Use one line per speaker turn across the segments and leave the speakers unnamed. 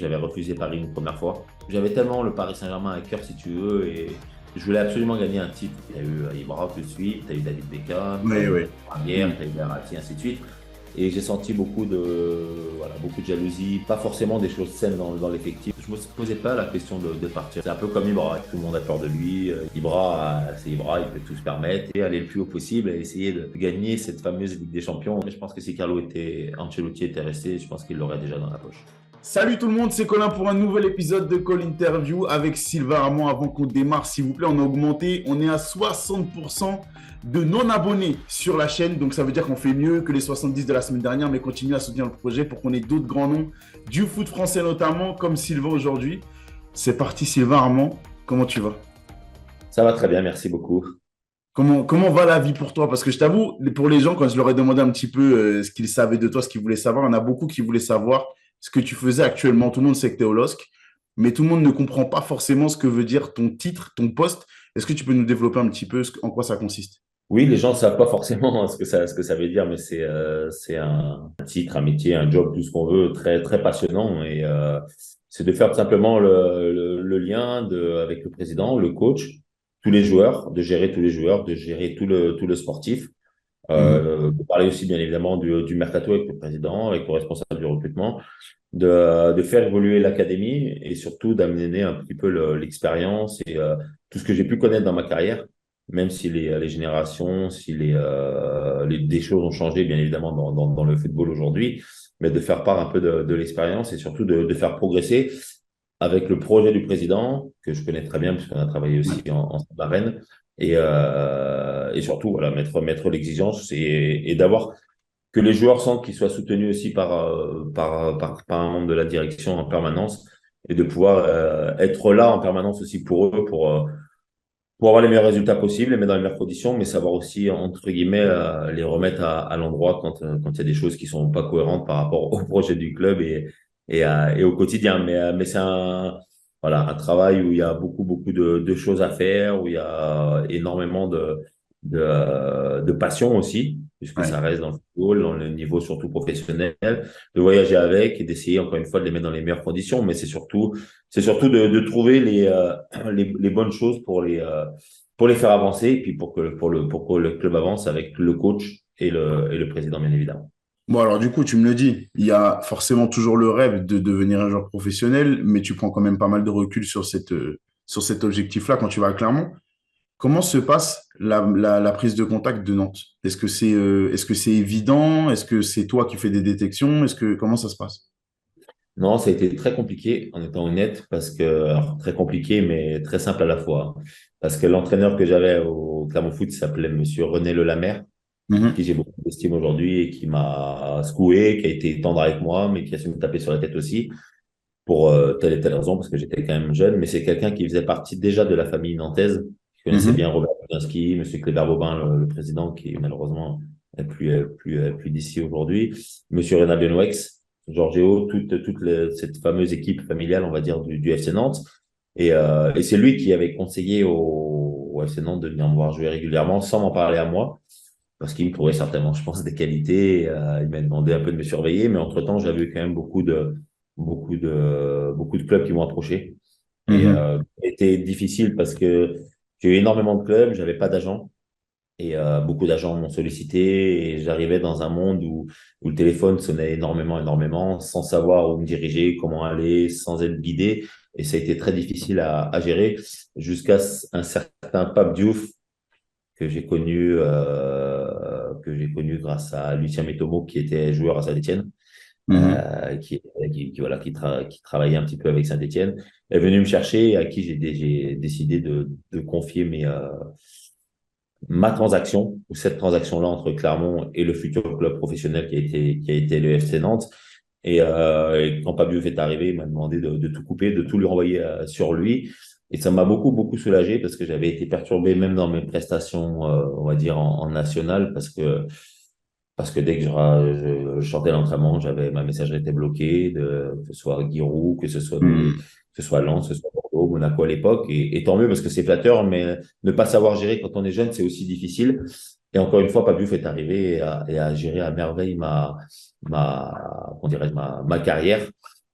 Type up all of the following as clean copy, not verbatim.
J'avais refusé Paris une première fois. J'avais tellement le Paris Saint-Germain à cœur, si tu veux, et je voulais absolument gagner un titre. Il y a eu Ibra tout de suite, tu as eu David Beckham, tu as
Oui,
eu
oui.
Pierre, tu as eu Verratti, ainsi de suite. Et j'ai senti beaucoup de jalousie, pas forcément des choses saines dans l'effectif. Je ne me posais pas la question de partir. C'est un peu comme Ibra, tout le monde a peur de lui. Ibra, c'est Ibra, il peut tout se permettre et aller le plus haut possible et essayer de gagner cette fameuse Ligue des Champions. Je pense que si Ancelotti était resté, je pense qu'il l'aurait déjà dans la poche.
Salut tout le monde, c'est Colin pour un nouvel épisode de Call Interview avec Sylvain Armand. Avant qu'on démarre, s'il vous plaît, on a augmenté. On est à 60% de non-abonnés sur la chaîne. Donc ça veut dire qu'on fait mieux que les 70 de la semaine dernière, mais continuez à soutenir le projet pour qu'on ait d'autres grands noms du foot français notamment, comme Sylvain aujourd'hui. C'est parti Sylvain Armand, comment tu vas?
Ça va très bien, merci beaucoup.
Comment va la vie pour toi? Parce que je t'avoue, pour les gens, quand je leur ai demandé un petit peu ce qu'ils savaient de toi, ce qu'ils voulaient savoir, il y en a beaucoup qui voulaient savoir ce que tu faisais actuellement. Tout le monde sait que tu es au LOSC, mais tout le monde ne comprend pas forcément ce que veut dire ton titre, ton poste. Est-ce que tu peux nous développer un petit peu en quoi ça consiste?
Oui, les gens ne savent pas forcément ce que ça veut dire, mais c'est un titre, un métier, un job, tout ce qu'on veut, très, très passionnant. Et c'est de faire tout simplement le lien avec le président, le coach, tous les joueurs, de gérer tous les joueurs, de gérer tout le sportif.
Mhm.
De parler aussi, bien évidemment, du mercato avec le président, avec le responsable du recrutement, de faire évoluer l'académie et surtout d'amener un petit peu l'expérience et tout ce que j'ai pu connaître dans ma carrière, même si les générations, si des choses ont changé, bien évidemment, dans le football aujourd'hui, mais de faire part un peu de l'expérience et surtout de faire progresser avec le projet du président, que je connais très bien, puisqu'on a travaillé aussi
Ouais.
en Rennes, et surtout, voilà, mettre l'exigence et d'avoir que les joueurs sentent qu'ils soient soutenus aussi par un membre de la direction en permanence et de pouvoir être là en permanence aussi pour eux, pour avoir les meilleurs résultats possibles, les mettre dans les meilleures conditions, mais savoir aussi, entre guillemets, les remettre à l'endroit quand il y a des choses qui sont pas cohérentes par rapport au projet du club et au quotidien. Mais c'est un travail où il y a beaucoup de choses à faire, où il y a énormément de passion aussi, puisque
Ouais.
ça reste dans le football, dans le niveau surtout professionnel, de voyager avec et d'essayer encore une fois de les mettre dans les meilleures conditions. Mais c'est surtout de trouver les bonnes choses pour les faire avancer et puis pour que le club avance avec le coach et le président, bien évidemment.
Bon, alors du coup, tu me le dis, il y a forcément toujours le rêve de devenir un joueur professionnel, mais tu prends quand même pas mal de recul sur cet objectif-là quand tu vas à Clermont. Comment se passe la prise de contact de Nantes? Est-ce que c'est évident? Est-ce que c'est toi qui fais des détections? Comment ça se passe?
Non, ça a été très compliqué, en étant honnête, alors, très compliqué, mais très simple à la fois, hein. Parce que l'entraîneur que j'avais au Clermont Foot s'appelait Monsieur René Lelamer, pour qui
Mhm,
j'ai beaucoup d'estime aujourd'hui et qui m'a secoué, qui a été tendre avec moi, mais qui a su me taper sur la tête aussi, pour telle et telle raison, parce que j'étais quand même jeune. Mais c'est quelqu'un qui faisait partie déjà de la famille nantaise, qui connaissait bien
mhm,
Robert Pilinski, Monsieur Kléber Bobin, le président, qui malheureusement n'est plus d'ici aujourd'hui, Monsieur René Benouex, Giorgio, cette fameuse équipe familiale, on va dire, du FC Nantes. Et c'est lui qui avait conseillé au FC Nantes de venir me voir jouer régulièrement, sans m'en parler à moi parce qu'il me trouvait certainement, je pense, des qualités. Il m'a demandé un peu de me surveiller, mais entre-temps, j'avais eu quand même beaucoup de clubs qui m'ont approché. Et
mhm.
c'était difficile parce que j'ai eu énormément de clubs, j'avais pas d'agent. Et beaucoup d'agents m'ont sollicité et j'arrivais dans un monde où le téléphone sonnait énormément, énormément, sans savoir où me diriger, comment aller, sans être guidé. Et ça a été très difficile à gérer jusqu'à un certain Pape Diouf que j'ai connu grâce à Lucien Métomo qui était joueur à Saint-Étienne,
Mhm.
voilà, qui travaillait un petit peu avec Saint-Étienne, est venu me chercher et à qui j'ai décidé de confier ma transaction, ou cette transaction-là entre Clermont et le futur club professionnel qui a été le FC Nantes. Et quand Pabiou est arrivé, il m'a demandé de tout couper, de tout lui renvoyer sur lui. Et ça m'a beaucoup soulagé parce que j'avais été perturbé même dans mes prestations, on va dire, en national, parce que dès que je sortais l'entraînement, ma messagerie était bloquée, que ce soit Giroud,
Mhm.
que ce soit Lens, que ce soit Bordeaux, Monaco à l'époque. Et tant mieux parce que c'est flatteur, mais ne pas savoir gérer quand on est jeune, c'est aussi difficile. Et encore une fois, Pabiou est arrivé et a géré à merveille comment dirais-je, ma carrière.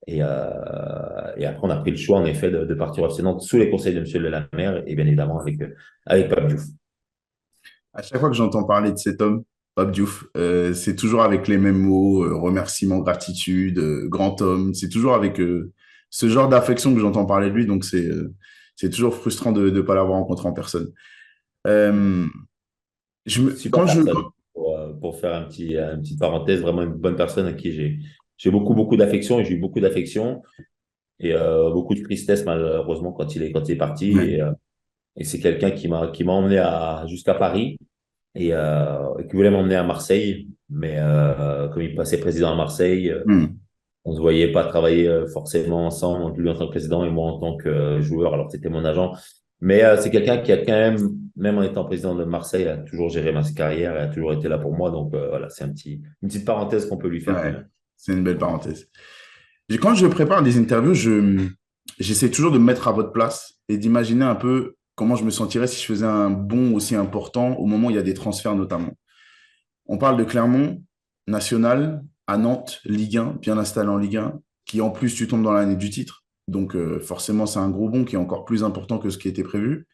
Et après, on a pris le choix, en effet, de partir au FC Nantes sous les conseils de M. Lelamer et bien évidemment avec Pape Diouf.
À chaque fois que j'entends parler de cet homme, Pape Diouf, c'est toujours avec les mêmes mots, remerciements, gratitude, grand homme. C'est toujours avec ce genre d'affection que j'entends parler de lui. Donc, c'est toujours frustrant de ne pas l'avoir rencontré en personne. Euh,
Super
quand je...
personne. Pour faire une petite parenthèse, vraiment une bonne personne à qui j'ai beaucoup d'affection et j'ai eu beaucoup d'affection et beaucoup de tristesse malheureusement quand il est parti.
Ouais.
Et c'est quelqu'un qui m'a emmené jusqu'à Paris et qui voulait m'emmener à Marseille. Mais comme il passait président à Marseille,
Hmm.
on ne se voyait pas travailler forcément ensemble, lui en tant que président et moi en tant que joueur, alors que c'était mon agent. Mais c'est quelqu'un qui a quand même en étant président de Marseille, a toujours géré ma carrière et a toujours été là pour moi. Donc voilà, c'est une petite parenthèse qu'on peut lui faire quand
Ouais,
même.
c'est une belle parenthèse. Quand je prépare des interviews, j'essaie toujours de me mettre à votre place et d'imaginer un peu comment je me sentirais si je faisais un bond aussi important au moment où il y a des transferts notamment. On parle de Clermont, National, à Nantes, Ligue 1, bien installé en Ligue 1, qui en plus tu tombes dans l'année du titre. Donc forcément, c'est un gros bond qui est encore plus important que ce qui était prévu.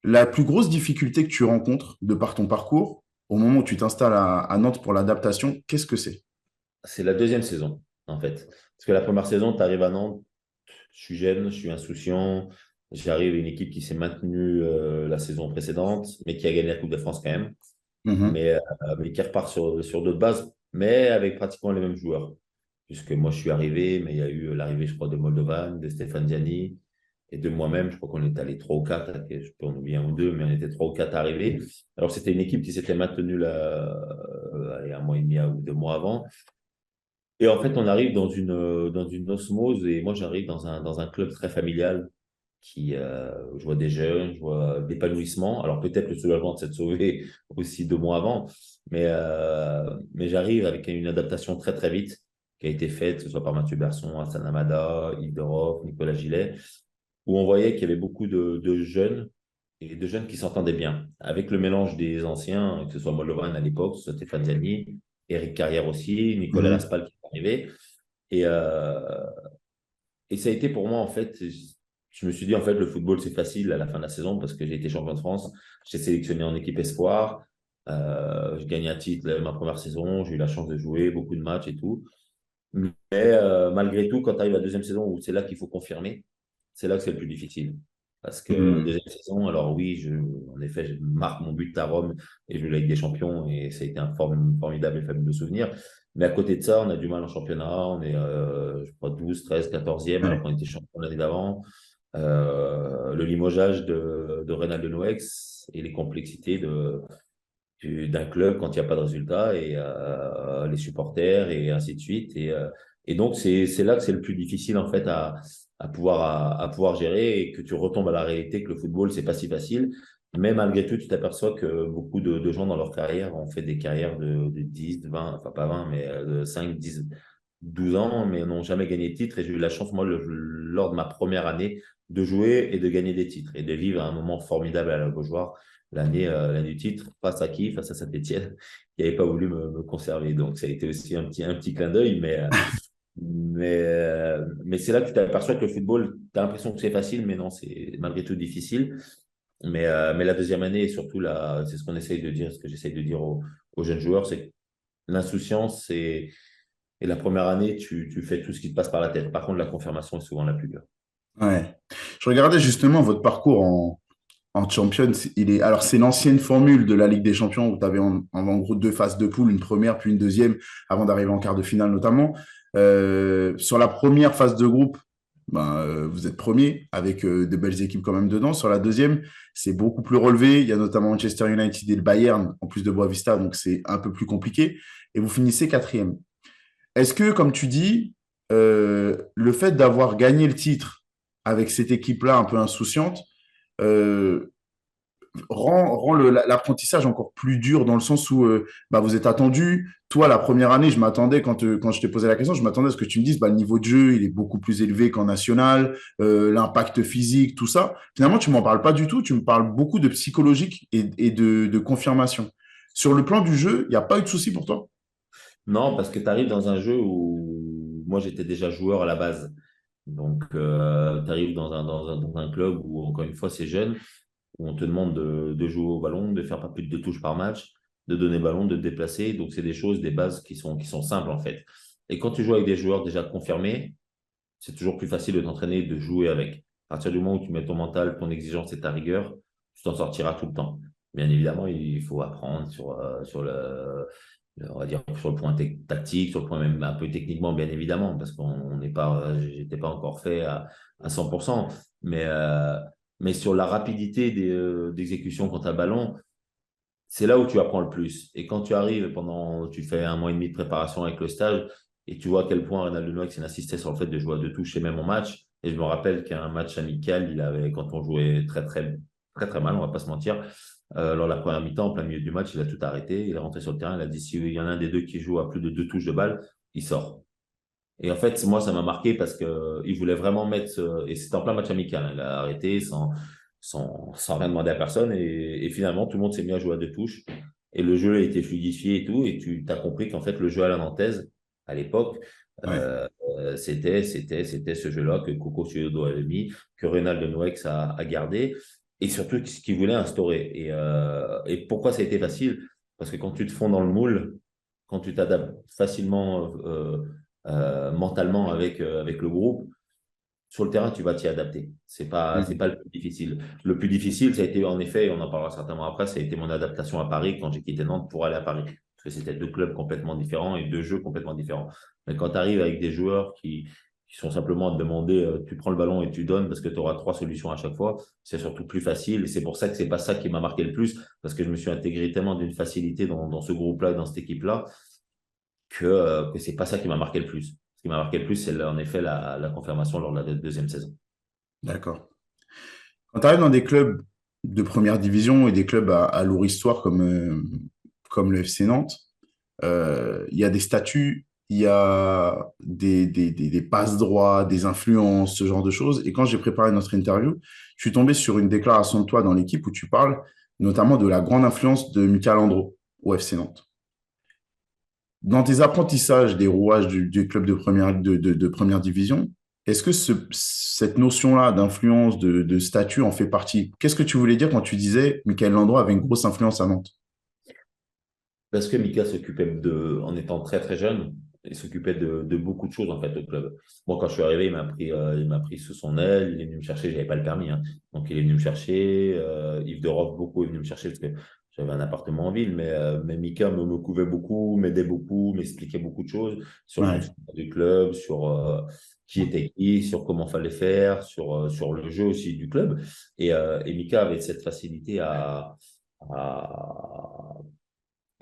La plus grosse difficulté que tu rencontres de par ton parcours, au moment où tu t'installes à Nantes pour l'adaptation, qu'est-ce que c'est?
C'est la deuxième saison, en fait. Parce que la première saison, tu arrives à Nantes, je suis jeune, je suis insouciant. J'arrive à une équipe qui s'est maintenue la saison précédente, mais qui a gagné la Coupe de France quand même.
Mhm.
Mais qui repart sur d'autres bases, mais avec pratiquement les mêmes joueurs. Puisque moi, je suis arrivé, mais il y a eu l'arrivée, je crois, de Moldovan, de Stéphane Ziani et de moi-même. Je crois qu'on est allé trois ou quatre, je peux en oublier un ou deux, mais on était trois ou quatre arrivés. Alors, c'était une équipe qui s'était maintenue là, un mois et demi ou 2 mois avant. Et en fait, on arrive dans une osmose, et moi, j'arrive dans un club très familial je vois des jeunes, je vois d'épanouissement. Alors peut-être le soulagement de s'être sauvé aussi 2 mois avant, mais j'arrive avec une adaptation très très vite qui a été faite, que ce soit par Mathieu Berson, Hassan Amada, Yves Doroff, Nicolas Gillet, où on voyait qu'il y avait beaucoup de jeunes et de jeunes qui s'entendaient bien, avec le mélange des anciens, que ce soit Moldovan à l'époque, que ce soit Stéphane Zanni, Eric Carrière aussi, Nicolas
Mhm.
Laspal qui est arrivé. Et, et ça a été pour moi, en fait, je me suis dit, en fait, le football, c'est facile à la fin de la saison parce que j'ai été champion de France, j'ai sélectionné en équipe espoir, je gagne un titre ma première saison, j'ai eu la chance de jouer beaucoup de matchs et tout. Mais malgré tout, quand tu arrives à la deuxième saison où c'est là qu'il faut confirmer, c'est là que c'est le plus difficile. Parce que
Mhm.
deuxième saison, alors oui, en effet, je marque mon but à Rome et je joue la Ligue des Champions et ça a été un formidable et fabuleux souvenir. Mais à côté de ça, on a du mal en championnat. On est, je crois, 12, 13, 14e alors
Ouais.
qu'on était champion l'année d'avant. Le limogeage de Reynald de Noex et les complexités d'un club quand il n'y a pas de résultat et les supporters et ainsi de suite. Et donc, c'est là que c'est le plus difficile en fait à pouvoir gérer et que tu retombes à la réalité que le football, c'est pas si facile. Mais malgré tout, tu t'aperçois que beaucoup de gens dans leur carrière ont fait des carrières de 10, 20, enfin pas 20, mais de 5, 10, 12 ans, mais n'ont jamais gagné de titre. Et j'ai eu la chance, moi, lors de ma première année, de jouer et de gagner des titres et de vivre un moment formidable à la Beaujoire l'année du titre, face à qui? Face à Saint-Etienne, qui n'avait pas voulu me conserver. Donc, ça a été aussi un petit clin d'œil, mais c'est là que tu t'aperçois que le football, tu as l'impression que c'est facile, mais non, c'est malgré tout difficile. Mais la deuxième année, et surtout, c'est ce qu'on essaye de dire, ce que j'essaye de dire aux jeunes joueurs, c'est que l'insouciance, et la première année, tu fais tout ce qui te passe par la tête. Par contre, la confirmation est souvent la plus dure.
Ouais. Je regardais justement votre parcours en Champions. Alors, c'est l'ancienne formule de la Ligue des Champions où tu avais en gros deux phases de poule, une première puis une deuxième, avant d'arriver en quart de finale notamment. Sur la première phase de groupe, ben, vous êtes premier avec de belles équipes quand même dedans. Sur la deuxième, c'est beaucoup plus relevé. Il y a notamment Manchester United et le Bayern, en plus de Boavista, donc c'est un peu plus compliqué. Et vous finissez quatrième. Est-ce que, comme tu dis, le fait d'avoir gagné le titre avec cette équipe-là un peu insouciante euh, rend l'apprentissage encore plus dur dans le sens où bah, vous êtes attendu. Toi, la première année, je m'attendais, quand je t'ai posé la question, je m'attendais à ce que tu me dises, bah, le niveau de jeu, il est beaucoup plus élevé qu'en national, l'impact physique, tout ça. Finalement, tu m'en parles pas du tout, tu me parles beaucoup de psychologique et de confirmation. Sur le plan du jeu, il n'y a pas eu de souci pour toi?
Non, parce que tu arrives dans un jeu où moi, j'étais déjà joueur à la base. Donc, tu arrives dans un club où, encore une fois, c'est jeune, où on te demande de jouer au ballon, de faire pas plus de 2 touches par match, de donner le ballon, de te déplacer. Donc, c'est des choses, des bases qui sont simples, en fait. Et quand tu joues avec des joueurs déjà confirmés, c'est toujours plus facile de t'entraîner, de jouer avec. À partir du moment où tu mets ton mental, ton exigence et ta rigueur, tu t'en sortiras tout le temps. Bien évidemment, il faut apprendre on va dire, sur le point tactique, sur le point même un peu techniquement, bien évidemment, parce qu'on n'est pas, j'étais pas encore fait à 100%. Mais, euh, mais sur la rapidité d'exécution quand tu as ballon, c'est là où tu apprends le plus. Et quand tu arrives tu fais 1 mois et demi de préparation avec le stage et tu vois à quel point Reynald Lenoir insistait sur le fait de jouer à 2 touches et même en match. Et je me rappelle qu'un match amical, quand on jouait très, très, très, très mal, on va pas se mentir, lors de la première mi-temps, en plein milieu du match, il a tout arrêté. Il est rentré sur le terrain. Il a dit s'il y en a un des deux qui joue à plus de 2 touches de balle, il sort. Et en fait, moi, ça m'a marqué parce qu'il voulait vraiment et c'était en plein match amical, hein. Il a arrêté sans rien demander à personne. Et finalement, tout le monde s'est mis à jouer à 2 touches. Et le jeu a été fluidifié et tout. Et tu as compris qu'en fait, le jeu à la nantaise, à l'époque,
Ouais.
c'était ce jeu-là que Coco Ciodo avait mis, que Reynald Nouex a gardé. Et surtout, ce qu'il voulait instaurer. Et pourquoi ça a été facile? Parce que quand tu te fonds dans le moule, quand tu t'adaptes facilement mentalement avec le groupe, sur le terrain, tu vas t'y adapter. C'est
Mhm.
pas le plus difficile. Le plus difficile, ça a été en effet, et on en parlera certainement après, ça a été mon adaptation à Paris quand j'ai quitté Nantes pour aller à Paris. Parce que c'était 2 clubs complètement différents et 2 jeux complètement différents. Mais quand tu arrives avec des joueurs qui sont simplement à te demander, tu prends le ballon et tu donnes parce que tu auras 3 solutions à chaque fois, c'est surtout plus facile. Et c'est pour ça que c'est pas ça qui m'a marqué le plus, parce que je me suis intégré tellement d'une facilité dans ce groupe-là, dans cette équipe-là, que c'est pas ça qui m'a marqué le plus. Ce qui m'a marqué le plus, c'est en effet la confirmation lors de la deuxième saison.
D'accord. Quand tu arrives dans des clubs de première division et des clubs à lourde histoire comme le FC Nantes, il y a des statuts, il y a des passe-droits, des influences, ce genre de choses. Et quand j'ai préparé notre interview, je suis tombé sur une déclaration de toi dans l'équipe où tu parles notamment de la grande influence de Michael Landreau au FC Nantes. Dans tes apprentissages des rouages du club de première division, est-ce que cette notion-là d'influence, de statut en fait partie? Qu'est-ce que tu voulais dire quand tu disais Michael Landreau avait une grosse influence à Nantes?
Parce que Mika en étant très très jeune, il s'occupait de beaucoup de choses en fait au club. Moi, quand je suis arrivé, il m'a pris sous son aile, il est venu me chercher, j'avais pas le permis, hein. Donc il est venu me chercher. Yves Doroff beaucoup est venu me chercher parce que j'avais un appartement en ville, mais Mika me couvait beaucoup, m'aidait beaucoup, m'expliquait beaucoup de choses sur le
Ouais.
fonctionnement du club, sur qui était qui, sur comment fallait faire, sur le jeu aussi du club. Et Mika avait cette facilité à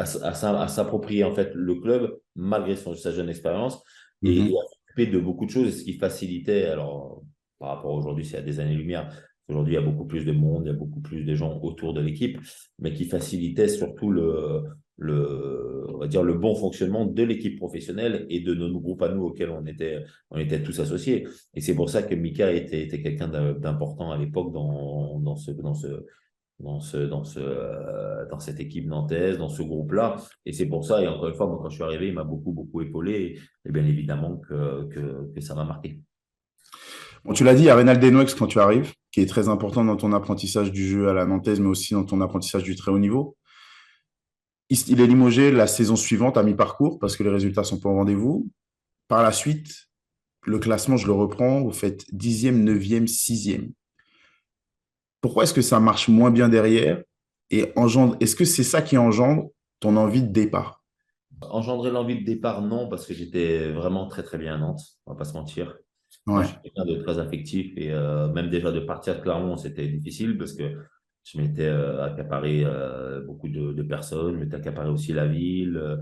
à s'approprier en fait le club malgré sa jeune expérience et
Mhm.
à s'occuper de beaucoup de choses, ce qui facilitait, alors par rapport à aujourd'hui, c'est à des années-lumière. Aujourd'hui, il y a beaucoup plus de monde, il y a beaucoup plus de gens autour de l'équipe, mais qui facilitait surtout on va dire le bon fonctionnement de l'équipe professionnelle et de nos groupes à nous auxquels on était tous associés. Et c'est pour ça que Mika était quelqu'un d'important à l'époque dans cette équipe nantaise, dans ce groupe-là. Et c'est pour ça, et encore une fois, moi, quand je suis arrivé, il m'a beaucoup, beaucoup épaulé. Et bien évidemment que ça m'a marqué.
Bon, tu l'as dit, il y a Reynald Denoix quand tu arrives, qui est très important dans ton apprentissage du jeu à la nantaise, mais aussi dans ton apprentissage du très haut niveau. Il est limogé la saison suivante à mi-parcours parce que les résultats sont pas au rendez-vous. Par la suite, le classement, je le reprends, vous faites 10e, 9e, 6e. Pourquoi est-ce que ça marche moins bien derrière et est-ce que c'est ça qui engendre ton envie de départ?
Engendrer l'envie de départ, non, parce que j'étais vraiment très, très bien à Nantes, on va pas se mentir. Moi, je
Ouais.
suis quelqu'un de très affectif et même déjà de partir de Clermont, c'était difficile parce que je m'étais accaparé beaucoup de personnes, je m'étais accaparé aussi la ville.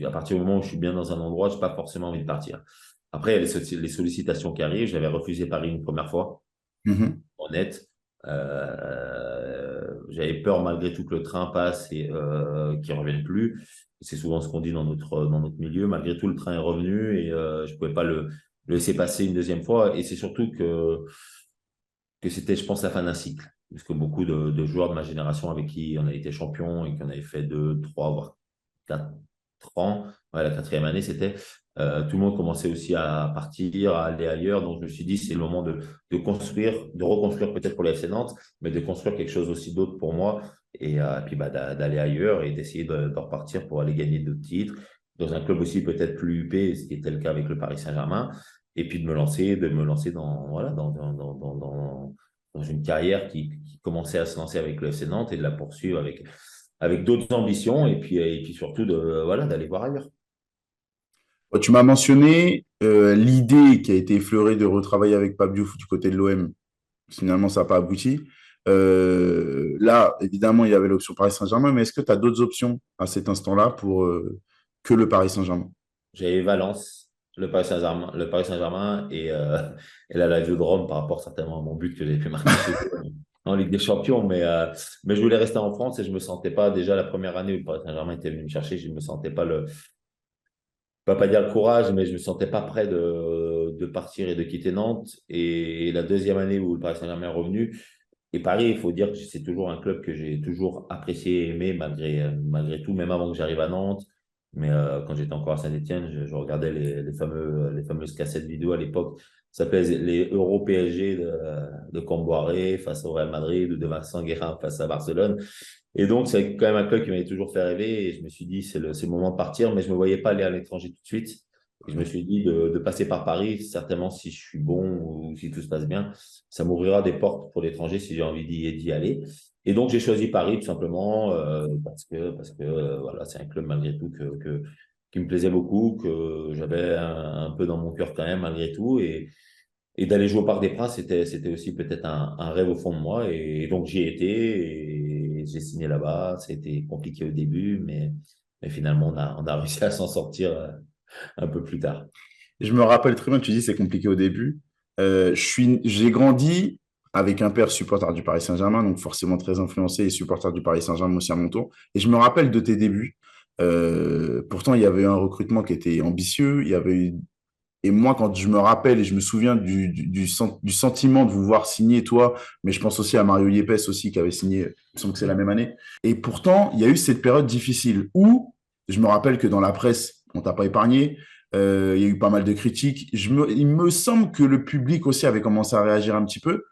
À partir du moment où je suis bien dans un endroit, je n'ai pas forcément envie de partir. Après, il y a les sollicitations qui arrivent. J'avais refusé Paris une première fois,
Mhm.
honnête. J'avais peur malgré tout que le train passe et qu'il ne revienne plus. C'est souvent ce qu'on dit dans notre milieu. Malgré tout, le train est revenu et je ne pouvais pas le laisser passer une deuxième fois. Et c'est surtout que c'était, je pense, la fin d'un cycle. Parce que beaucoup de joueurs de ma génération avec qui on a été champion et qu'on avait fait 2, 3, voire 4, ans, ouais, la quatrième année, c'était, tout le monde commençait aussi à partir, à aller ailleurs. Donc, je me suis dit, c'est le moment de construire, de reconstruire peut-être pour le FC Nantes, mais de construire quelque chose aussi d'autre pour moi. Et puis, bah, d'aller ailleurs et d'essayer de repartir pour aller gagner d'autres titres dans un club aussi peut-être plus huppé, ce qui était le cas avec le Paris Saint-Germain. Et puis de me lancer dans, voilà, dans une carrière qui commençait à se lancer avec le FC Nantes et de la poursuivre avec d'autres ambitions et puis surtout voilà, d'aller voir ailleurs.
Tu m'as mentionné l'idée qui a été effleurée de retravailler avec Pape Diouf du côté de l'OM. Finalement, ça n'a pas abouti. Là, évidemment, il y avait l'option Paris Saint-Germain, mais est-ce que tu as d'autres options à cet instant-là pour que le Paris Saint-Germain?
J'avais Valence, le Paris Saint-Germain et la Lazio de Rome par rapport certainement à mon but que j'ai pu marquer chez eux en Ligue des Champions. Mais je voulais rester en France et je me sentais pas, déjà la première année où le Paris Saint-Germain était venu me chercher, je ne me sentais pas pas dire le courage, mais je ne me sentais pas prêt de partir et de quitter Nantes. Et la deuxième année où le Paris Saint-Germain est revenu, et Paris, il faut dire que c'est toujours un club que j'ai toujours apprécié et aimé malgré tout, même avant que j'arrive à Nantes. Mais quand j'étais encore à Saint-Étienne, je regardais les fameuses cassettes vidéo à l'époque. Ça s'appelait les Euro PSG de Comboiré face au Real Madrid ou de Vincent Guérin face à Barcelone. Et donc, c'est quand même un club qui m'avait toujours fait rêver. Et je me suis dit, c'est le moment de partir, mais je ne me voyais pas aller à l'étranger tout de suite. Et je me suis dit de passer par Paris, certainement si je suis bon ou si tout se passe bien, ça m'ouvrira des portes pour l'étranger si j'ai envie d'y aller. Et donc, j'ai choisi Paris tout simplement parce que voilà, c'est un club malgré tout qui me plaisait beaucoup, que j'avais un peu dans mon cœur quand même malgré tout. Et d'aller jouer au Parc des Princes, c'était aussi peut-être un rêve au fond de moi. Et donc, j'y ai été et j'ai signé là-bas. C'était compliqué au début, mais finalement, on a réussi à s'en sortir un peu plus tard.
Je me rappelle très bien, tu dis c'est compliqué au début. J'ai grandi avec un père supporter du Paris Saint-Germain, donc forcément très influencé et supporter du Paris Saint-Germain aussi à mon tour. Et je me rappelle de tes débuts. Pourtant, il y avait eu un recrutement qui était ambitieux. Il y avait eu... Et moi, quand je me rappelle et je me souviens du sentiment de vous voir signer, toi, mais je pense aussi à Mario Yepes aussi qui avait signé, il me semble que c'est la même année. Et pourtant, il y a eu cette période difficile où je me rappelle que dans la presse, on t'a pas épargné. Il y a eu pas mal de critiques. Il me semble que le public aussi avait commencé à réagir un petit peu.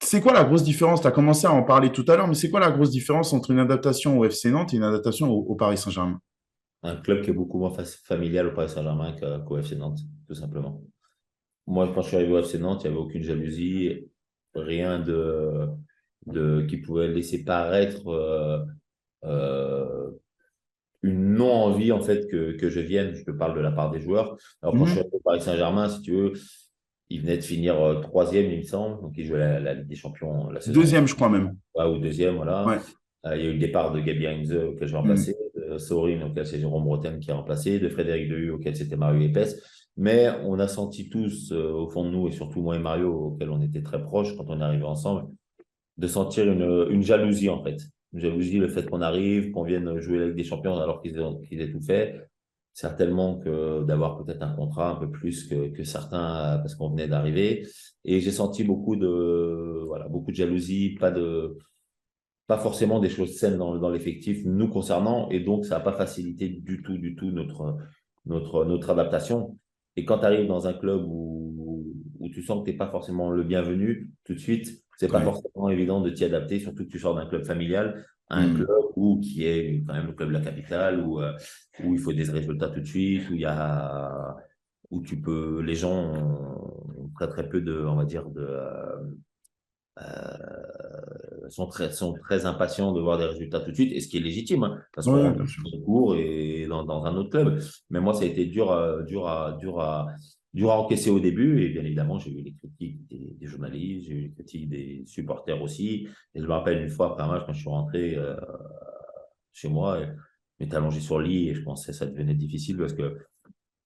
C'est quoi la grosse différence? Tu as commencé à en parler tout à l'heure, mais c'est quoi la grosse différence entre une adaptation au FC Nantes et une adaptation au Paris Saint-Germain?
Un club qui est beaucoup moins familial au Paris Saint-Germain qu'au FC Nantes, tout simplement. Moi, quand je suis arrivé au FC Nantes, il n'y avait aucune jalousie, rien qui pouvait laisser paraître euh, une non-envie en fait que je vienne. Je te parle de la part des joueurs. Alors quand je suis
Mhm.
arrivé au Paris Saint-Germain, si tu veux, ils venaient de finir troisième, il me semble. Donc ils jouaient la Ligue des Champions la saison
Deuxième, je crois même.
ou deuxième, voilà.
Ouais.
Il y a eu le départ de Gabi Heinze auquel j'ai
Mhm.
remplacé, de Sorin auquel c'est Jérôme Bretagne qui a remplacé, de Frédéric Dehu auquel c'était Mario Lepes. Mais on a senti tous au fond de nous, et surtout moi et Mario, auquel on était très proches quand on est arrivé ensemble, de sentir une jalousie en fait. Une jalousie, le fait qu'on arrive, qu'on vienne jouer la Ligue des Champions alors qu'ils aient tout fait. Certainement que d'avoir peut-être un contrat un peu plus que certains parce qu'on venait d'arriver. Et j'ai senti voilà, beaucoup de jalousie, pas forcément des choses saines dans l'effectif nous concernant. Et donc, ça n'a pas facilité du tout notre adaptation. Et quand tu arrives dans un club où tu sens que tu n'es pas forcément le bienvenu tout de suite, c'est pas
Ouais.
forcément évident de t'y adapter, surtout que tu sors d'un club familial à un club
Mhm.
qui est quand même le club de la capitale, où il faut des résultats tout de suite, où les gens ont très très peu on va dire, sont très impatients de voir des résultats tout de suite, et ce qui est légitime, hein, parce qu'on
Ouais,
rentre
bien sûr.
dans le cours et dans un autre club. Mais moi, ça a été dur à encaisser au début, et bien évidemment, j'ai eu les critiques des journalistes, j'ai eu les critiques des supporters aussi. Et je me rappelle une fois après un match, quand je suis rentré chez moi, je m'étais allongé sur le lit et je pensais que ça devenait difficile parce que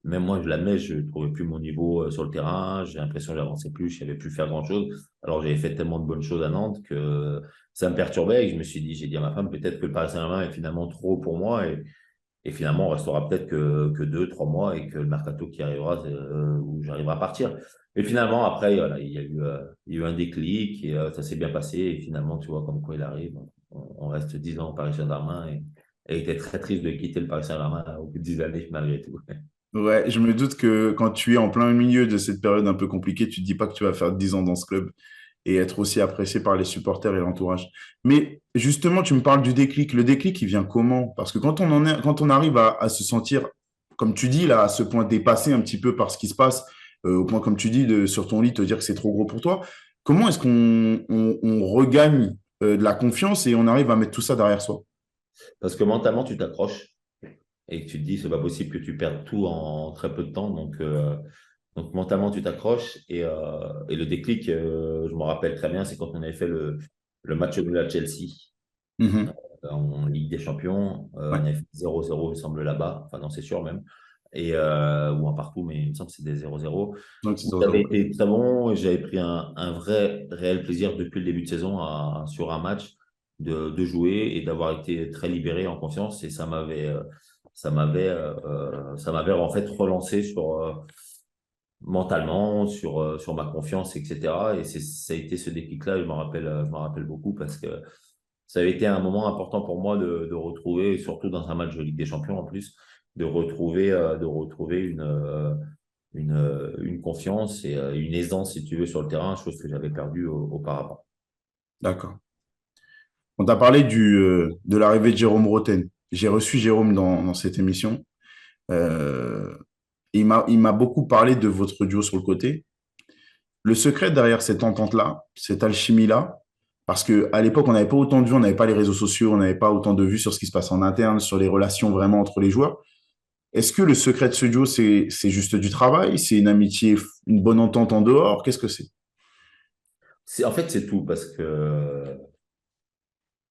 même moi, je l'admets, je ne trouvais plus mon niveau sur le terrain. J'ai l'impression que j'avançais plus, je ne savais plus faire grand-chose. Alors, j'avais fait tellement de bonnes choses à Nantes que ça me perturbait et je me suis dit, j'ai dit à ma femme, peut-être que le Paris Saint-Germain est finalement trop pour moi et finalement, on restera peut-être que 2, 3 mois et que le mercato qui arrivera, où j'arriverai à partir. Et finalement, après, voilà, il y a eu un déclic et ça s'est bien passé. Et finalement, tu vois, comme quoi il arrive, on reste 10 ans au Paris Saint-Germain et était très triste de quitter le Paris Saint-Germain au bout de 10 années malgré tout.
Ouais, je me doute que quand tu es en plein milieu de cette période un peu compliquée, tu te dis pas que tu vas faire 10 ans dans ce club et être aussi apprécié par les supporters et l'entourage. Mais justement, tu me parles du déclic. Le déclic, il vient comment? Parce que quand on arrive à se sentir, comme tu dis, là, à ce point dépassé un petit peu par ce qui se passe, au point, comme tu dis, sur ton lit, te dire que c'est trop gros pour toi, comment est-ce qu'on regagne de la confiance et on arrive à mettre tout ça derrière soi?
Parce que mentalement, tu t'accroches et que tu te dis, c'est pas possible que tu perdes tout en très peu de temps. Donc mentalement, tu t'accroches et le déclic, je me rappelle très bien, c'est quand on avait fait le match nul à Chelsea
Mhm.
en Ligue des Champions.
Ouais,
On avait fait 0-0, il me semble, là-bas. Enfin, non, c'est sûr même. Ou un partout, mais il me semble que c'était 0-0.
donc c'est
Où
ça.
j'avais été très bon et j'avais pris un vrai, réel plaisir depuis le début de saison sur un match de jouer et d'avoir été très libéré en confiance. Et ça m'avait en fait relancé mentalement, sur ma confiance, etc. Et ça a été ce déclic-là, je m'en rappelle beaucoup parce que ça avait été un moment important pour moi de retrouver, surtout dans un match de Ligue des Champions en plus, de retrouver une confiance et une aisance, si tu veux, sur le terrain, chose que j'avais perdue auparavant.
D'accord. On t'a parlé de l'arrivée de Jérôme Roten. J'ai reçu Jérôme dans cette émission. Euh, il m'a beaucoup parlé de votre duo sur le côté. Le secret derrière cette entente-là, cette alchimie-là, parce qu'à l'époque, on n'avait pas autant de vues, on n'avait pas les réseaux sociaux, on n'avait pas autant de vues sur ce qui se passe en interne, sur les relations vraiment entre les joueurs. Est-ce que le secret de ce duo, c'est juste du travail? C'est une amitié, une bonne entente en dehors? Qu'est-ce que c'est?
En fait, c'est tout parce que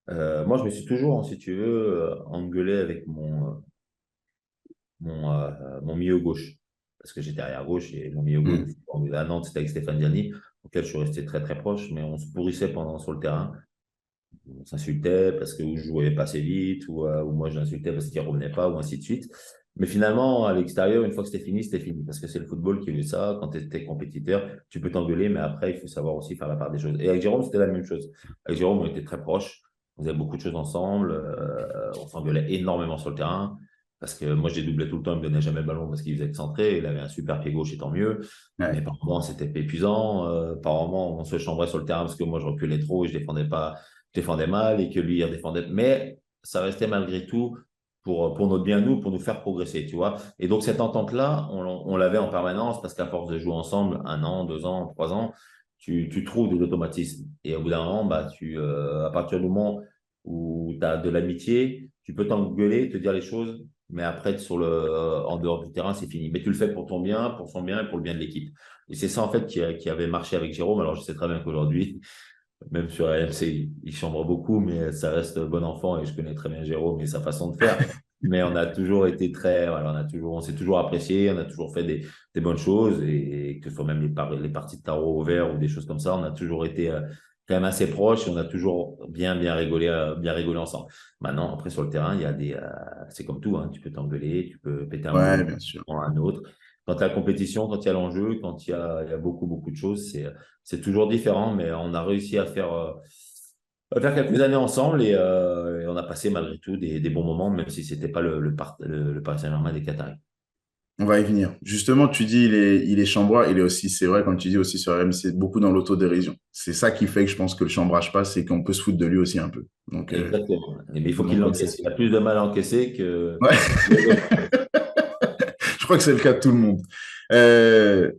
moi, je me suis toujours, si tu veux, engueulé avec mon milieu gauche. Parce que j'étais arrière gauche et mon milieu gauche, je me
Hmm.
suis engueulé à Nantes, c'était avec Stéphane Diani, auquel je suis resté très très proche, mais on se pourrissait pendant sur le terrain. On s'insultait parce que ou je jouais pas assez vite, ou moi je l'insultais parce qu'il revenait pas, ou ainsi de suite. Mais finalement, à l'extérieur, une fois que c'était fini, c'était fini. Parce que c'est le football qui veut ça. Quand tu étais compétiteur, tu peux t'engueuler, mais après, il faut savoir aussi faire la part des choses. Et avec Jérôme, c'était la même chose. Avec Jérôme, on était très proches. On faisait beaucoup de choses ensemble. On s'engueulait énormément sur le terrain. Parce que moi, j'ai doublé tout le temps. Il me donnait jamais le ballon parce qu'il faisait que centrer. Il avait un super pied gauche, et tant mieux. Mais
Ouais,
par moments, c'était épuisant. Par moments, on se chambrait sur le terrain parce que moi, je reculais trop et je défendais mal et que lui, il redéfendait. Mais ça restait malgré tout pour notre bien, nous, pour nous faire progresser, tu vois. Et donc, cette entente-là, on l'avait en permanence parce qu'à force de jouer ensemble, 1 an, 2 ans, 3 ans, tu trouves des automatismes. Et au bout d'un moment, bah, à partir du moment où tu as de l'amitié, tu peux t'engueuler, te dire les choses, mais après, en dehors du terrain, c'est fini. Mais tu le fais pour ton bien, pour son bien et pour le bien de l'équipe. Et c'est ça, en fait, qui avait marché avec Jérôme. Alors, je sais très bien qu'aujourd'hui, même sur AMC, il chambre beaucoup, mais ça reste bon enfant et je connais très bien Jérôme et sa façon de faire. Mais on a toujours été voilà, on s'est toujours apprécié, on a toujours fait des bonnes choses et que ce soit même les parties de tarot au vert ou des choses comme ça, on a toujours été quand même assez proches et on a toujours bien rigolé ensemble. Maintenant, après sur le terrain, c'est comme tout, hein, tu peux t'engueuler, tu peux péter un
ouais,
boulot
bien sûr.
à un autre. Quand il y a la compétition, quand il y a l'enjeu, quand il y a beaucoup, beaucoup de choses, c'est toujours différent, mais on a réussi à faire quelques années ensemble et on a passé malgré tout des bons moments, même si c'était pas le Paris Saint-Germain des Qataris.
On va y venir. Justement, tu dis il est chambreur, il est aussi, c'est vrai, comme tu dis aussi sur RMC, beaucoup dans l'autodérision. C'est ça qui fait que je pense que le chambrage passe, c'est qu'on peut se foutre de lui aussi un peu.
Exactement. Mais il faut qu'il
Donc comme ça.
l'encaisse. Il a plus de mal à encaisser que
Ouais, je crois que c'est le cas de tout le monde.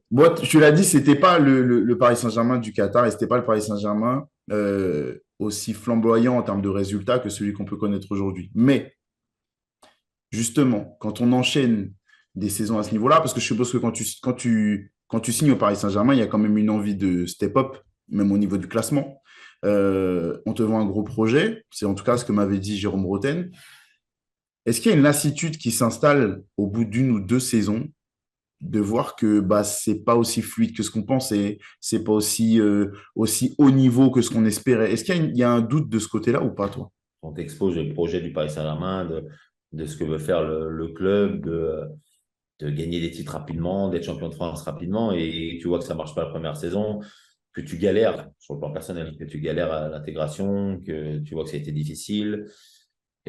Bon, tu l'as dit, c'était pas le Paris Saint-Germain du Qatar et c'était pas le Paris Saint-Germain aussi flamboyant en termes de résultats que celui qu'on peut connaître aujourd'hui. Mais justement, quand on enchaîne des saisons à ce niveau-là, parce que je suppose que quand tu signes au Paris Saint-Germain, il y a quand même une envie de step-up, même au niveau du classement. On te vend un gros projet, c'est en tout cas ce que m'avait dit Jérôme Roten. Est-ce qu'il y a une lassitude qui s'installe au bout d'une ou deux saisons de voir que bah, c'est pas aussi fluide que ce qu'on pensait, c'est pas aussi haut niveau que ce qu'on espérait? Est-ce qu'il y a un doute de ce côté-là ou pas, toi?
on t'expose le projet du Paris Saint-Germain, de ce que veut faire le club, de gagner des titres rapidement, d'être champion de France rapidement, et tu vois que ça marche pas la première saison, que tu galères sur le plan personnel, que tu galères à l'intégration, que tu vois que ça a été difficile.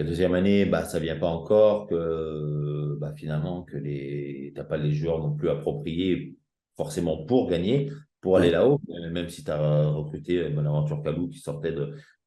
La deuxième année, bah, ça vient pas encore, bah, finalement, t'as pas les joueurs non plus appropriés forcément pour gagner, pour aller
Ouais.
là-haut, même si tu as recruté Bonaventure Kalou qui sortait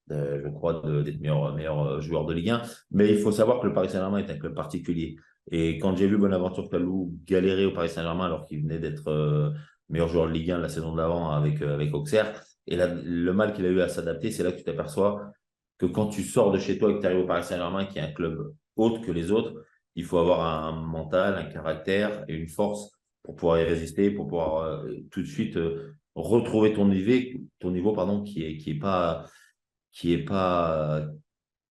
je crois, d'être meilleur joueur de Ligue 1. Mais il faut savoir que le Paris Saint-Germain est un club particulier. Et quand j'ai vu Bonaventure Kalou galérer au Paris Saint-Germain alors qu'il venait d'être meilleur joueur de Ligue 1 la saison d'avant avec Auxerre, et là, le mal qu'il a eu à s'adapter, c'est là que tu t'aperçois que quand tu sors de chez toi et que tu arrives au Paris Saint-Germain, qui est un club autre que les autres, il faut avoir un mental, un caractère et une force pour pouvoir y résister, pour pouvoir tout de suite retrouver ton niveau pardon, qui est pas, qui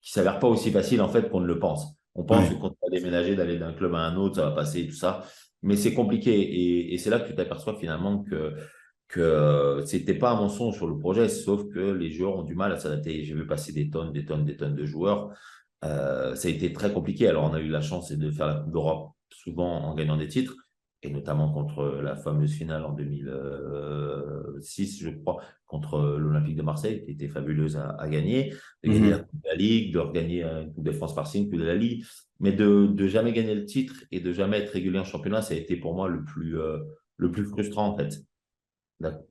s'avère pas aussi facile en fait qu'on ne le pense. On pense que
Ouais.
quand tu vas déménager, d'aller d'un club à un autre, ça va passer et tout ça, mais c'est compliqué et c'est là que tu t'aperçois finalement que c'était pas un mensonge sur le projet, sauf que les joueurs ont du mal à s'adapter. J'ai vu passer des tonnes de joueurs. Ça a été très compliqué. Alors, on a eu la chance de faire la Coupe d'Europe souvent en gagnant des titres, et notamment contre la fameuse finale en 2006, je crois, contre l'Olympique de Marseille, qui était fabuleuse à gagner, de gagner la
Mhm.
Coupe de la Ligue, de regagner une Coupe de France par-ci, une Coupe de la Ligue, mais de jamais gagner le titre et de jamais être régulier en championnat, ça a été pour moi le plus frustrant, en fait. D'accord.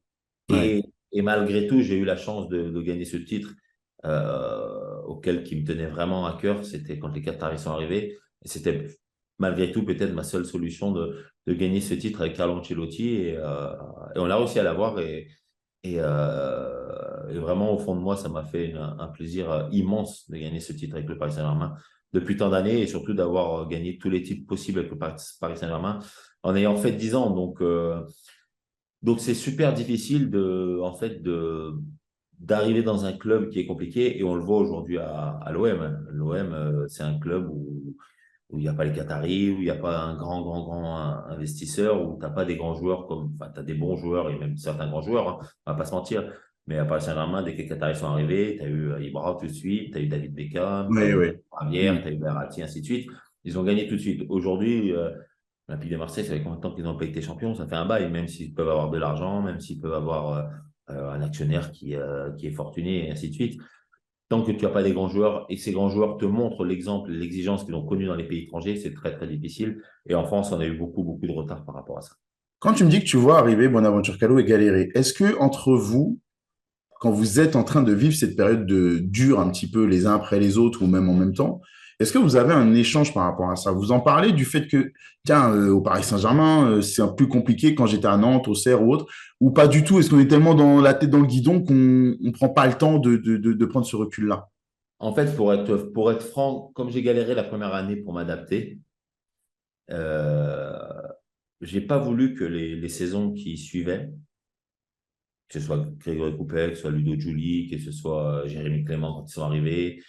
Ouais.
Et malgré tout, j'ai eu la chance de gagner ce titre auquel qui me tenait vraiment à cœur. C'était quand les Qataris sont arrivés. Et c'était malgré tout peut-être ma seule solution de gagner ce titre avec Carlo Ancelotti. Et on a réussi à l'avoir. Et vraiment, au fond de moi, ça m'a fait un plaisir immense de gagner ce titre avec le Paris Saint-Germain depuis tant d'années et surtout d'avoir gagné tous les titres possibles avec le Paris Saint-Germain en ayant fait 10 ans. Donc c'est super difficile en fait, d'arriver dans un club qui est compliqué et on le voit aujourd'hui à l'OM. L'OM, c'est un club où il n'y a pas les Qataris, où il n'y a pas un grand investisseur, où tu n'as pas des grands joueurs enfin, tu as des bons joueurs et même certains grands joueurs, hein, on va pas se mentir. Mais à Paris Saint-Germain, dès que les Qataris sont arrivés, tu as eu Ibra tout de suite, tu as eu David Beckham, tu as
Ouais,
eu
ouais.
Javier,
Mhm.
tu as eu Verratti, ainsi de suite. Ils ont gagné tout de suite. Aujourd'hui, l'Olympique de Marseille, ça fait combien de temps qu'ils n'ont pas été champions? Ça fait un bail, même s'ils peuvent avoir de l'argent, même s'ils peuvent avoir un actionnaire qui est fortuné, et ainsi de suite. Tant que tu n'as pas des grands joueurs et que ces grands joueurs te montrent l'exemple, l'exigence qu'ils ont connue dans les pays étrangers, c'est très, très difficile. Et en France, on a eu beaucoup de retard par rapport à ça.
Quand tu me dis que tu vois arriver Bonaventure Callot et galérer, est-ce que entre vous, quand vous êtes en train de vivre cette période de dure un petit peu les uns après les autres ou même en même temps, est-ce que vous avez un échange par rapport à ça? Vous en parlez du fait que, tiens, au Paris Saint-Germain, c'est un peu plus compliqué quand j'étais à Nantes, au Auxerre ou autre, ou pas du tout? Est-ce qu'on est tellement dans la tête dans le guidon qu'on ne prend pas le temps de prendre ce recul-là?
En fait, pour être franc, comme j'ai galéré la première année pour m'adapter, euh, j'ai pas voulu que les saisons qui suivaient, que ce soit Grégory Coupet, que ce soit Ludo Giuли, que ce soit Jérémy Clément quand ils sont arrivés,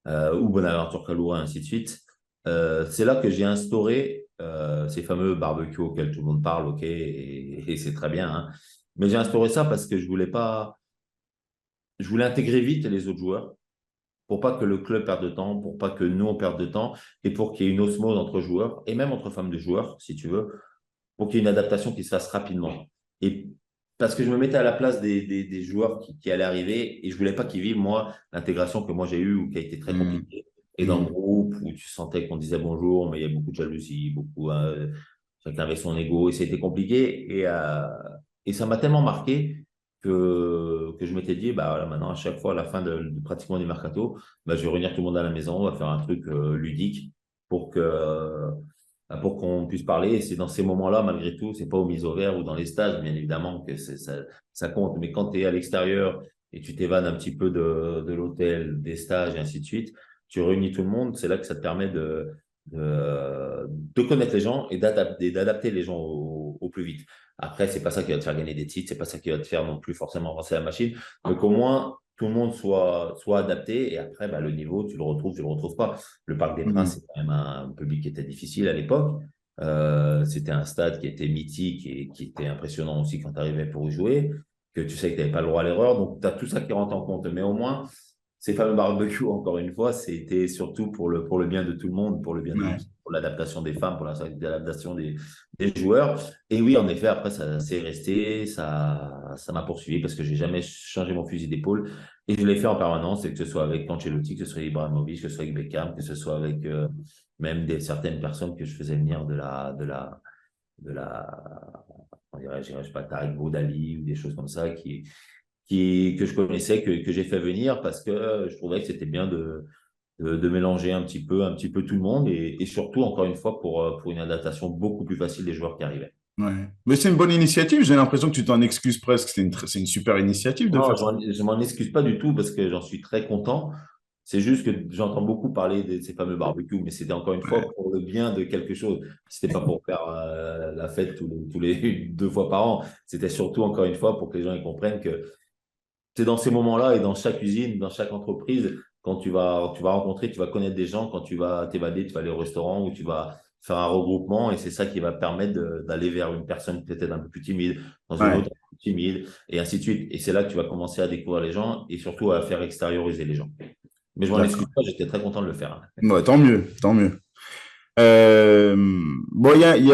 ou Bonaventure Caloura, ainsi de suite. C'est là que j'ai instauré ces fameux barbecues auxquels tout le monde parle, ok, et c'est très bien, hein. Mais j'ai instauré ça parce que je voulais intégrer vite les autres joueurs pour pas que le club perde de temps, pour pas que nous on perde de temps, et pour qu'il y ait une osmose entre joueurs et même entre femmes de joueurs, si tu veux, pour qu'il y ait une adaptation qui se fasse rapidement. Et parce que je me mettais à la place des joueurs qui allaient arriver et je voulais pas qu'ils vivent, moi, l'intégration que moi j'ai eue ou qui a été très
Hmm.
compliquée. Et dans le
Hmm.
groupe où tu sentais qu'on disait bonjour, mais il y a beaucoup de jalousie, chacun avait son ego et c'était compliqué. Et ça m'a tellement marqué que je m'étais dit, bah voilà, maintenant, à chaque fois, à la fin pratiquement du mercato, bah, je vais réunir tout le monde à la maison, on va faire un truc ludique pour pour qu'on puisse parler. Et c'est dans ces moments-là, malgré tout, c'est pas aux mises au vert ou dans les stages, bien évidemment, que ça compte. Mais quand tu es à l'extérieur et tu t'évades un petit peu de l'hôtel, des stages et ainsi de suite, tu réunis tout le monde, c'est là que ça te permet de connaître les gens et d'adapter les gens au plus vite. Après, c'est pas ça qui va te faire gagner des titres, c'est pas ça qui va te faire non plus forcément avancer la machine, mais qu'au moins tout le monde soit adapté et après, bah, le niveau, tu le retrouves pas. Le Parc des Princes,
Hmm.
c'est quand même un public qui était difficile à l'époque. C'était un stade qui était mythique et qui était impressionnant aussi quand tu arrivais pour y jouer, que tu sais que tu n'avais pas le droit à l'erreur. Donc, tu as tout ça qui rentre en compte. Mais au moins, ces fameux barbecues, encore une fois, c'était surtout pour le bien de tout le monde, pour le bien de
Ouais.
l'équipe. pour l'adaptation des femmes, pour l'adaptation des joueurs. Et oui, en effet, après, ça s'est resté, ça m'a poursuivi parce que j'ai jamais changé mon fusil d'épaule. Et je l'ai fait en permanence, et que ce soit avec Ancelotti, que ce soit Ibrahimovic, que ce soit avec Beckham, que ce soit avec même certaines personnes que je faisais venir de la, on dirait, je sais pas, Tariq Boudali ou des choses comme ça que je connaissais, que j'ai fait venir parce que je trouvais que c'était bien de mélanger un petit peu tout le monde et surtout, encore une fois, pour une adaptation beaucoup plus facile des joueurs qui arrivaient.
Ouais. Mais c'est une bonne initiative. J'ai l'impression que tu t'en excuses presque. C'est une super initiative de
Non,
faire ça.
je m'en excuse pas du tout parce que j'en suis très content. C'est juste que j'entends beaucoup parler de ces fameux barbecues, mais c'était encore une fois pour le bien de quelque chose. C'était pas pour faire la fête tous les 2 fois par an. C'était surtout encore une fois pour que les gens ils comprennent que c'est dans ces moments-là et dans chaque usine, dans chaque entreprise, quand tu vas rencontrer, tu vas connaître des gens, quand tu vas t'évader, tu vas aller au restaurant ou tu vas faire un regroupement et c'est ça qui va permettre d'aller vers une personne peut-être un peu plus timide, dans une
Ouais.
autre un peu plus timide et ainsi de suite. Et c'est là que tu vas commencer à découvrir les gens et surtout à faire extérioriser les gens. Mais je m'en excuse
D'accord.
pas, j'étais très content de le faire, hein.
Ouais, tant mieux, tant mieux. Bon, il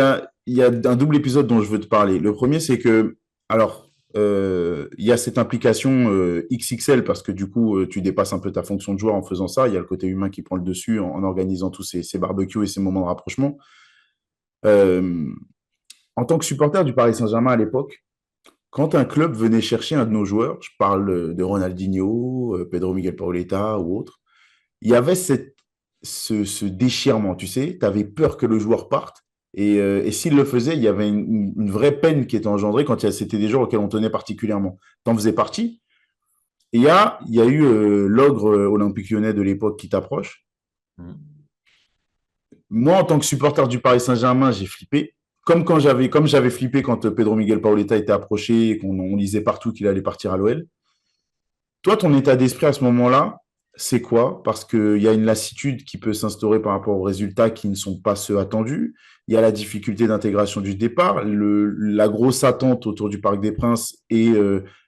y a un double épisode dont je veux te parler. Le premier, c'est que, alors, il y a cette implication XXL parce que du coup, tu dépasses un peu ta fonction de joueur en faisant ça. Il y a le côté humain qui prend le dessus en organisant tous ces barbecues et ces moments de rapprochement. Euh, En tant que supporter du Paris Saint-Germain à l'époque, quand un club venait chercher un de nos joueurs, je parle de Ronaldinho, Pedro Miguel Paoletta ou autre, il y avait ce déchirement, tu sais, tu avais peur que le joueur parte. Et s'il le faisait, il y avait une vraie peine qui était engendrée quand c'était des joueurs auxquels on tenait particulièrement. T'en faisais partie. Et il y a eu l'ogre olympique lyonnais de l'époque qui t'approche.
Mm.
Moi, en tant que supporter du Paris Saint-Germain, j'ai flippé. Comme j'avais flippé quand Pedro Miguel Paoletta était approché et qu'on lisait partout qu'il allait partir à l'OL. Toi, ton état d'esprit à ce moment-là, c'est quoi? Parce qu'il y a une lassitude qui peut s'instaurer par rapport aux résultats qui ne sont pas ceux attendus. Il y a la difficulté d'intégration du départ, la grosse attente autour du Parc des Princes et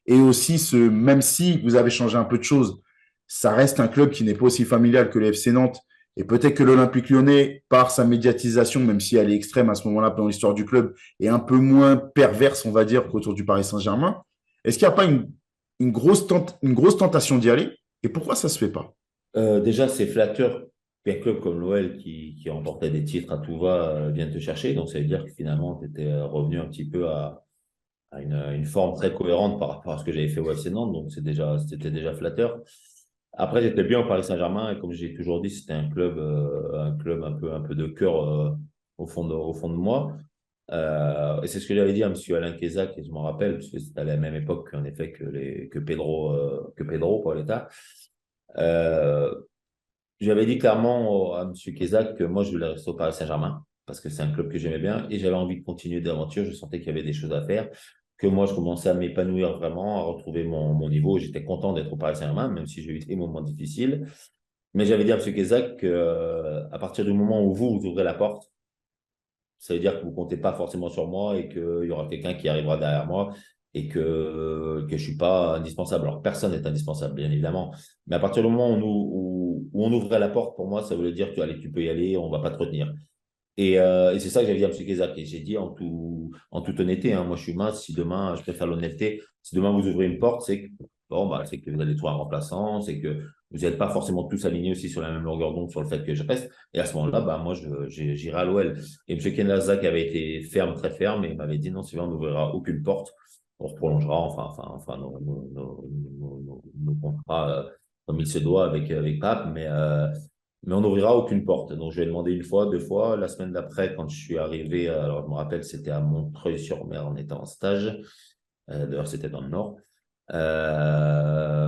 aussi même si vous avez changé un peu de choses, ça reste un club qui n'est pas aussi familial que le FC Nantes. Et peut-être que l'Olympique lyonnais, par sa médiatisation, même si elle est extrême à ce moment-là dans l'histoire du club, est un peu moins perverse, on va dire, qu'autour du Paris Saint-Germain. Est-ce qu'il n'y a pas une grosse tentation d'y aller? Et pourquoi ça se fait pas?
Déjà, c'est flatteur qu'un club comme l'OL qui remportait des titres à tout va vienne te chercher. Donc, ça veut dire que finalement, tu étais revenu un petit peu à une forme très cohérente par rapport à ce que j'avais fait au FC Nantes. Donc, c'était déjà flatteur. Après, j'étais bien au Paris Saint-Germain et comme j'ai toujours dit, c'était un club un peu de cœur au fond de moi. Et c'est ce que j'avais dit à M. Alain Kézac, et je m'en rappelle, parce que c'était à la même époque, en effet, que Pedro Paoletta. Euh, J'avais dit clairement à M. Kézac que moi, je voulais rester au Paris Saint-Germain parce que c'est un club que j'aimais bien et j'avais envie de continuer d'aventure. Je sentais qu'il y avait des choses à faire, que moi, je commençais à m'épanouir vraiment, à retrouver mon niveau. J'étais content d'être au Paris Saint-Germain, même si j'ai eu des moments difficiles. Mais j'avais dit à M. Kézac qu'à partir du moment où vous ouvrez la porte, ça veut dire que vous comptez pas forcément sur moi et qu'il y aura quelqu'un qui arrivera derrière moi et que je suis pas indispensable. Alors, personne n'est indispensable, bien évidemment. Mais à partir du moment où on ouvrait la porte, pour moi, ça voulait dire que allez, tu peux y aller, on va pas te retenir. Et c'est ça que j'avais dit à M. Kézak. Et j'ai dit en toute honnêteté, hein, moi je suis mince, si demain, je préfère l'honnêteté, si demain vous ouvrez une porte, c'est que, bon, bah, c'est que vous allez trouver un remplaçant, c'est que vous n'êtes pas forcément tous alignés aussi sur la même longueur d'onde sur le fait que je reste. Et à ce moment-là, bah, moi, j'irai à l'OL. Et M. Kézak avait été ferme, très ferme, et il m'avait dit non, Sylvain, on n'ouvrira aucune porte. On se prolongera, enfin nos contrats comme il se doit avec Pape, mais on n'ouvrira aucune porte. Donc, je lui ai demandé une fois, 2 fois. La semaine d'après, quand je suis arrivé, alors je me rappelle, c'était à Montreuil-sur-Mer, on était en stage. D'ailleurs, c'était dans le Nord.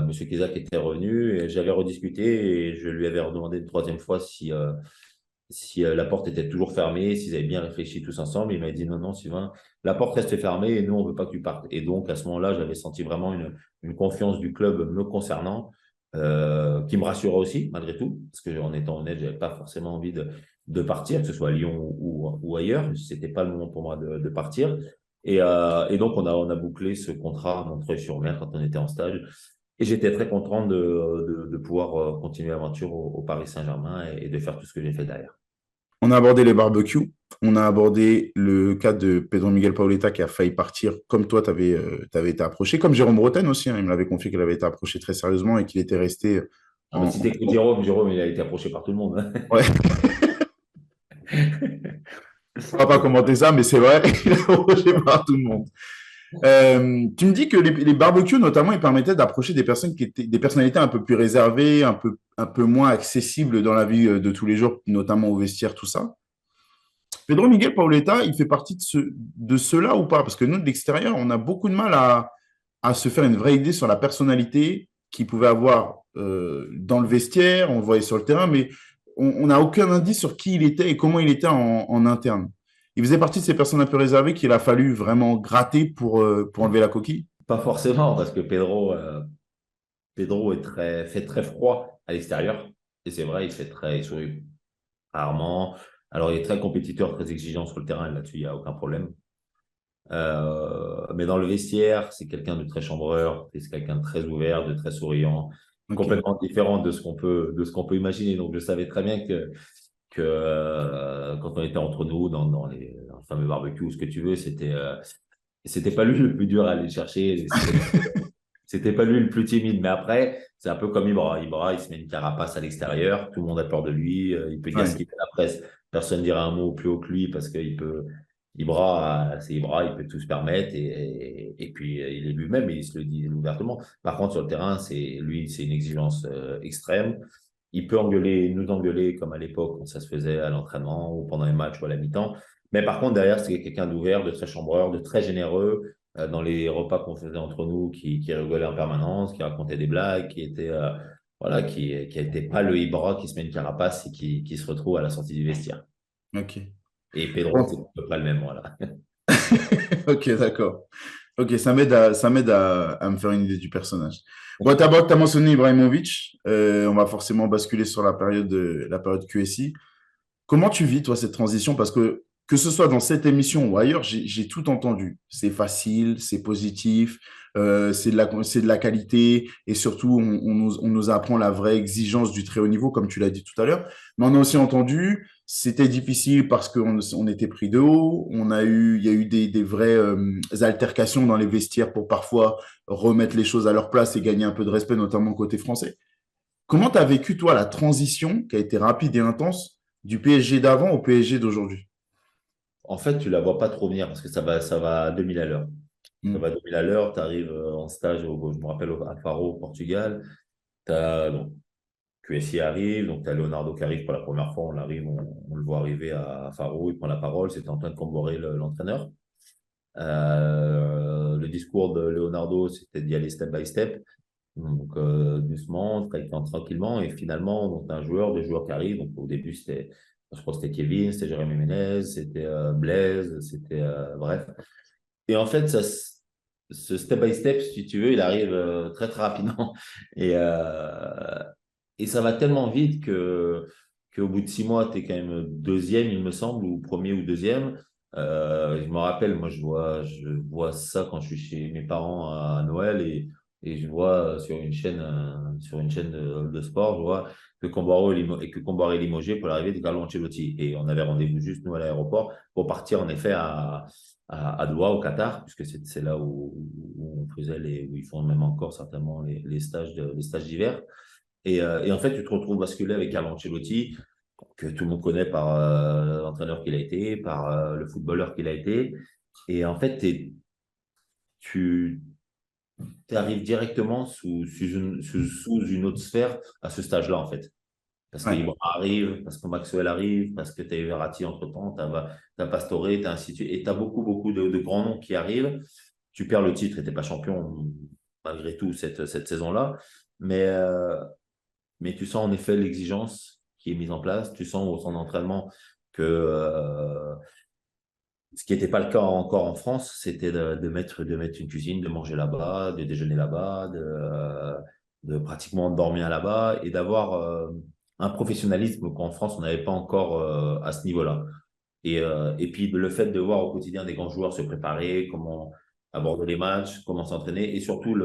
Monsieur Kézak était revenu et j'avais rediscuté et je lui avais redemandé une troisième fois si la porte était toujours fermée, s'ils avaient bien réfléchi tous ensemble. Il m'a dit non, non, Sylvain, la porte reste fermée et nous, on ne veut pas que tu partes. Et donc, à ce moment-là, j'avais senti vraiment une confiance du club me concernant, qui me rassurait aussi, malgré tout, parce qu'en étant honnête, je n'avais pas forcément envie de partir, que ce soit à Lyon ou ailleurs. Ce n'était pas le moment pour moi de partir. Et donc, on a bouclé ce contrat à Montreuil-sur-Mer quand on était en stage. Et j'étais très content de pouvoir continuer l'aventure au Paris Saint-Germain et de faire tout ce que j'ai fait derrière.
On a abordé les barbecues. On a abordé le cas de Pedro Miguel Paoletta qui a failli partir. Comme toi, tu avais été approché. Comme Jérôme Bretagne aussi. Hein, il me l'avait confié qu'il avait été approché très sérieusement et qu'il était resté
Ah bah, si t'écoutes Jérôme, il a été approché par tout le monde.
Ouais, on va pas commenter ça, mais c'est vrai, il est approché par tout le monde. Tu me dis que les barbecues, notamment, ils permettaient d'approcher des personnes qui étaient des personnalités un peu plus réservées, un peu moins accessibles dans la vie de tous les jours, notamment au vestiaire, tout ça. Pedro Miguel Paoletta, il fait partie de ceux-là ou pas? Parce que nous, de l'extérieur, on a beaucoup de mal à se faire une vraie idée sur la personnalité qu'il pouvait avoir dans le vestiaire, on le voyait sur le terrain, mais on n'a aucun indice sur qui il était et comment il était en interne. Il faisait partie de ces personnes un peu réservées qu'il a fallu vraiment gratter pour enlever la coquille.
Pas forcément, parce que Pedro fait très froid à l'extérieur. Et c'est vrai, il sourit rarement. Alors, il est très compétiteur, très exigeant sur le terrain. Là-dessus, il n'y a aucun problème. Mais dans le vestiaire, c'est quelqu'un de très chambreur, c'est quelqu'un de très ouvert, de très souriant,
Ok.
complètement différent de ce qu'on peut imaginer. Donc, je savais très bien que quand on était entre nous, dans le fameux barbecue, ou ce que tu veux, c'était pas lui le plus dur à aller chercher. C'était pas lui le plus timide. Mais après, c'est un peu comme Ibra. Ibra, il se met une carapace à l'extérieur. Tout le monde a peur de lui. Il peut dire ce
Ouais.
qu'il fait à la presse. Personne ne dira un mot plus haut que lui parce qu'il peut. Ibra, c'est Ibra, il peut tout se permettre. Et puis, il est lui-même et il se le dit ouvertement. Par contre, sur le terrain, c'est une exigence extrême. Il peut nous engueuler comme à l'époque quand ça se faisait à l'entraînement ou pendant les matchs ou à la mi-temps. Mais par contre, derrière, c'est quelqu'un d'ouvert, de très chambreur, de très généreux dans les repas qu'on faisait entre nous, qui rigolait en permanence, qui racontait des blagues, voilà, qui était pas le Ibra qui se met une carapace et qui se retrouve à la sortie du vestiaire.
Ok.
Et Pedro, c'est
Bon.
à peu près le même, voilà.
Ok, d'accord. Ok, ça m'aide à me faire une idée du personnage. Bon, t'as mentionné Ibrahimovic. On va forcément basculer sur la période QSI. Comment tu vis, toi, cette transition? Parce que ce soit dans cette émission ou ailleurs, j'ai tout entendu. C'est facile, c'est positif, c'est de la qualité et surtout, on nous apprend la vraie exigence du très haut niveau, comme tu l'as dit tout à l'heure. Mais on a aussi entendu, c'était difficile parce on était pris de haut. Il y a eu des vraies altercations dans les vestiaires pour parfois remettre les choses à leur place et gagner un peu de respect, notamment côté français. Comment tu as vécu, toi, la transition qui a été rapide et intense du PSG d'avant au PSG d'aujourd'hui?
En fait, tu la vois pas trop venir parce que ça va à 2000 à l'heure. Ça
Hmm.
va à 2000 à l'heure, tu arrives en stage, je me rappelle, à Faro, au Portugal. Donc, QSI arrive, donc tu as Leonardo qui arrive pour la première fois, on le voit arriver à Faro, il prend la parole, c'était Antoine Camboré, l'entraîneur. Le discours de Leonardo, c'était d'y aller step by step, donc doucement, tranquillement, et finalement, donc, tu as deux joueurs qui arrivent, donc au début, je crois que c'était Kevin, c'était Jérémy Ménez, c'était Blaise, c'était bref. Et en fait, ce step by step, si tu veux, il arrive très très rapidement. Et, euh, et ça va tellement vite qu'au bout de 6 mois, tu es quand même deuxième, il me semble, ou premier ou deuxième. Je me rappelle, moi, je vois ça quand je suis chez mes parents à Noël et je vois sur une chaîne de sport, je vois que Comboiré est limogé pour l'arrivée de Carlo Ancelotti. Et on avait rendez-vous juste, nous, à l'aéroport pour partir, en effet, à Doha, au Qatar, puisque c'est là où on faisait où ils font même encore certainement les stages d'hiver. Et en fait, tu te retrouves basculé avec Carlo Ancelotti, que tout le monde connaît par l'entraîneur qu'il a été, par le footballeur qu'il a été. Et en fait, tu arrives directement sous une autre sphère à ce stage-là, en fait. Parce
Ouais.
qu'Ibra arrive, parce que Maxwell arrive, parce que tu as eu Verratti entre-temps, tu as Pastore, tu as ainsi de suite. Et tu as beaucoup, beaucoup de grands noms qui arrivent. Tu perds le titre et tu n'es pas champion, malgré tout, cette saison-là. Mais, euh, mais tu sens en effet l'exigence qui est mise en place. Tu sens au centre d'entraînement que ce qui n'était pas le cas encore en France, c'était de mettre une cuisine, de manger là-bas, de déjeuner là-bas, de pratiquement dormir là-bas et d'avoir un professionnalisme qu'en France, on n'avait pas encore à ce niveau-là. Et puis le fait de voir au quotidien des grands joueurs se préparer, comment aborder les matchs, comment s'entraîner et surtout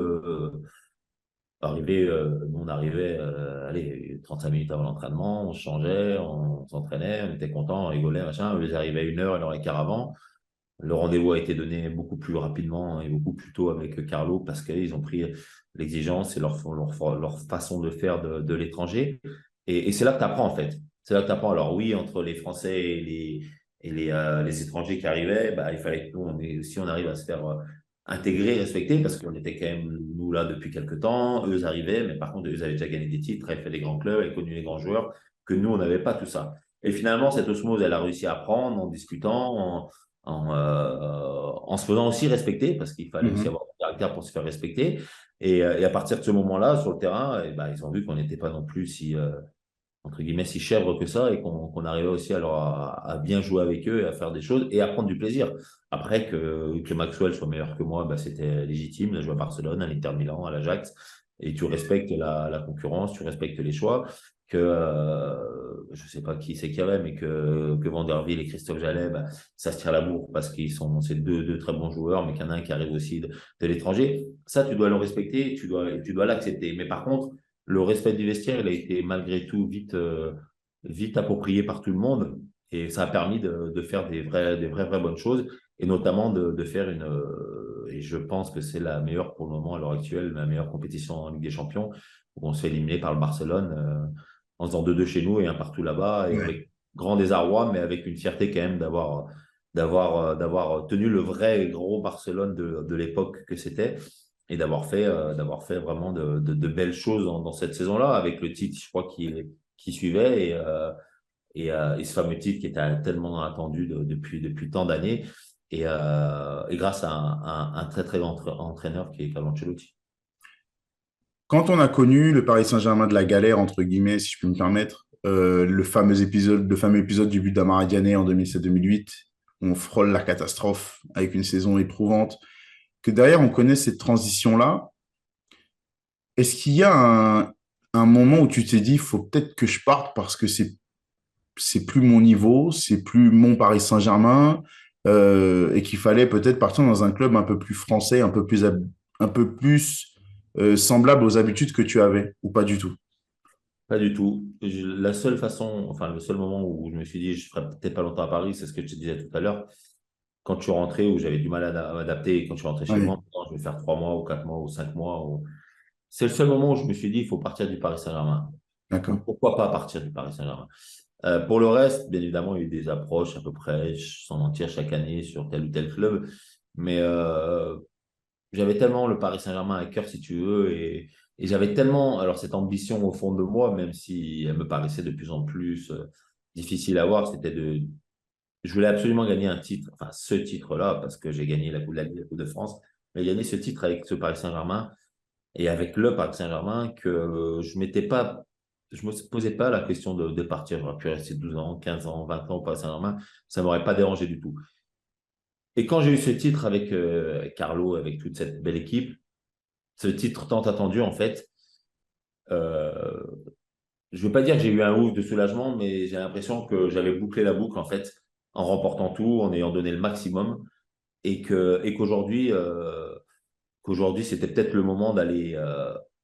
Nous, on arrivait, allez, 35 minutes avant l'entraînement, on se changeait, on s'entraînait, on était content, on rigolait, machin. Eux, ils arrivaient 1 heure et quart avant. Le rendez-vous a été donné beaucoup plus rapidement et beaucoup plus tôt avec Carlo parce qu'ils ont pris l'exigence et leur façon de faire de l'étranger. Et c'est là que tu apprends, en fait. C'est là que tu apprends. Alors oui, entre les Français les étrangers qui arrivaient, bah, il fallait que nous, aussi, on arrive à se faire intégrer, respecter, parce qu'on était quand même, nous, là, depuis quelques temps. Eux arrivaient, mais par contre, eux avaient déjà gagné des titres, avaient fait des grands clubs, avaient connu les grands joueurs, que nous, on n'avait pas tout ça. Et finalement, cette osmose, elle a réussi à apprendre en discutant, en se faisant aussi respecter, parce qu'il fallait aussi
Mhm.
avoir du caractère pour se faire respecter. Et à partir de ce moment-là, sur le terrain, et ben, ils ont vu qu'on n'était pas non plus si, entre guillemets, si chèvres que ça, et qu'on arrivait aussi alors à bien jouer avec eux et à faire des choses et à prendre du plaisir. Après, que Maxwell soit meilleur que moi, ben, c'était légitime. Je joue à Barcelone, à l'Inter Milan, à l'Ajax, et tu respectes la concurrence, tu respectes les choix. Je ne sais pas qui c'est qu'il y avait, mais que Vanderville et Christophe Jallet, ben, ça se tire la bourre parce c'est deux très bons joueurs, mais qu'il y en a un qui arrive aussi de l'étranger. Ça, tu dois le respecter, tu dois l'accepter. Mais par contre, le respect du vestiaire, il a été malgré tout vite approprié par tout le monde. Et ça a permis de faire vraies bonnes choses. Et notamment de faire et je pense que c'est la meilleure pour le moment, à l'heure actuelle, la meilleure compétition en Ligue des Champions, où on se fait éliminer par le Barcelone en faisant 2-2 chez nous et un partout là-bas, et
Ouais.
avec grand désarroi, mais avec une fierté quand même d'avoir tenu le vrai gros Barcelone de l'époque que c'était et d'avoir fait vraiment de belles choses dans cette saison-là, avec le titre, je crois, qui suivait et ce fameux titre qui était tellement attendu depuis tant d'années et grâce à un très très grand entraîneur qui est Carlo Ancelotti.
Quand on a connu le Paris Saint-Germain de la galère, entre guillemets, si je puis me permettre, le fameux épisode du but d'Amara Diané en 2007-2008, on frôle la catastrophe avec une saison éprouvante, que derrière on connaît cette transition-là. Est-ce qu'il y a un moment où tu t'es dit, il faut peut-être que je parte parce que c'est plus mon niveau, c'est plus mon Paris Saint-Germain, et qu'il fallait peut-être partir dans un club un peu plus français, un peu plus semblable aux habitudes que tu avais, ou pas du tout?
Pas du tout. La seule façon, enfin, le seul moment où je me suis dit, je ferai peut-être pas longtemps à Paris, c'est ce que je te disais tout à l'heure. Quand tu rentrais, où j'avais du mal à m'adapter, et quand je rentrais chez moi,
Oui,
maintenant, je vais faire 3 mois ou 4 mois ou 5 mois. C'est le seul moment où je me suis dit, il faut partir du Paris Saint-Germain.
d'accord.
Donc, pourquoi pas partir du Paris Saint-Germain? Pour le reste, bien évidemment, il y a eu des approches à peu près, sans mentir, chaque année sur tel ou tel club. Mais j'avais tellement le Paris Saint-Germain à cœur, si tu veux, et j'avais tellement, alors cette ambition au fond de moi, même si elle me paraissait de plus en plus difficile à voir, je voulais absolument gagner un titre, enfin ce titre-là, parce que j'ai gagné la Coupe de la Ligue, la Coupe de France, mais gagner ce titre avec ce Paris Saint-Germain et avec le Paris Saint-Germain que je me posais pas la question de partir. J'aurais pu rester 12 ans, 15 ans, 20 ans au Paris Saint-Germain, ça m'aurait pas dérangé du tout. Et quand j'ai eu ce titre avec Carlo, avec toute cette belle équipe, ce titre tant attendu, en fait, euh, je veux pas dire que j'ai eu un ouf de soulagement, mais j'ai l'impression que j'avais bouclé la boucle, en fait, en remportant tout, en ayant donné le maximum, et qu'aujourd'hui, c'était peut-être le moment d'aller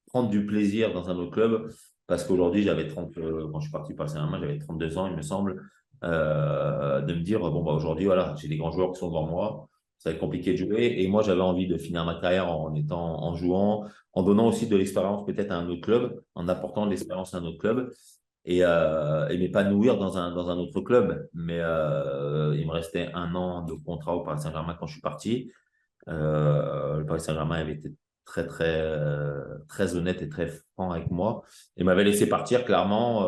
prendre du plaisir dans un autre club, parce qu'aujourd'hui, quand je suis parti par Saint-Germain, j'avais 32 ans, il me semble, de me dire, bon, bah, aujourd'hui, voilà, j'ai des grands joueurs qui sont devant moi, ça va être compliqué de jouer, et moi, j'avais envie de finir ma carrière en jouant, en donnant aussi de l'expérience peut-être à un autre club, en apportant de l'expérience à un autre club, et m'épanouir dans un autre club. Mais il me restait 1 an de contrat au Paris Saint-Germain quand je suis parti. Le Paris Saint-Germain avait été très honnête et très franc avec moi et m'avait laissé partir clairement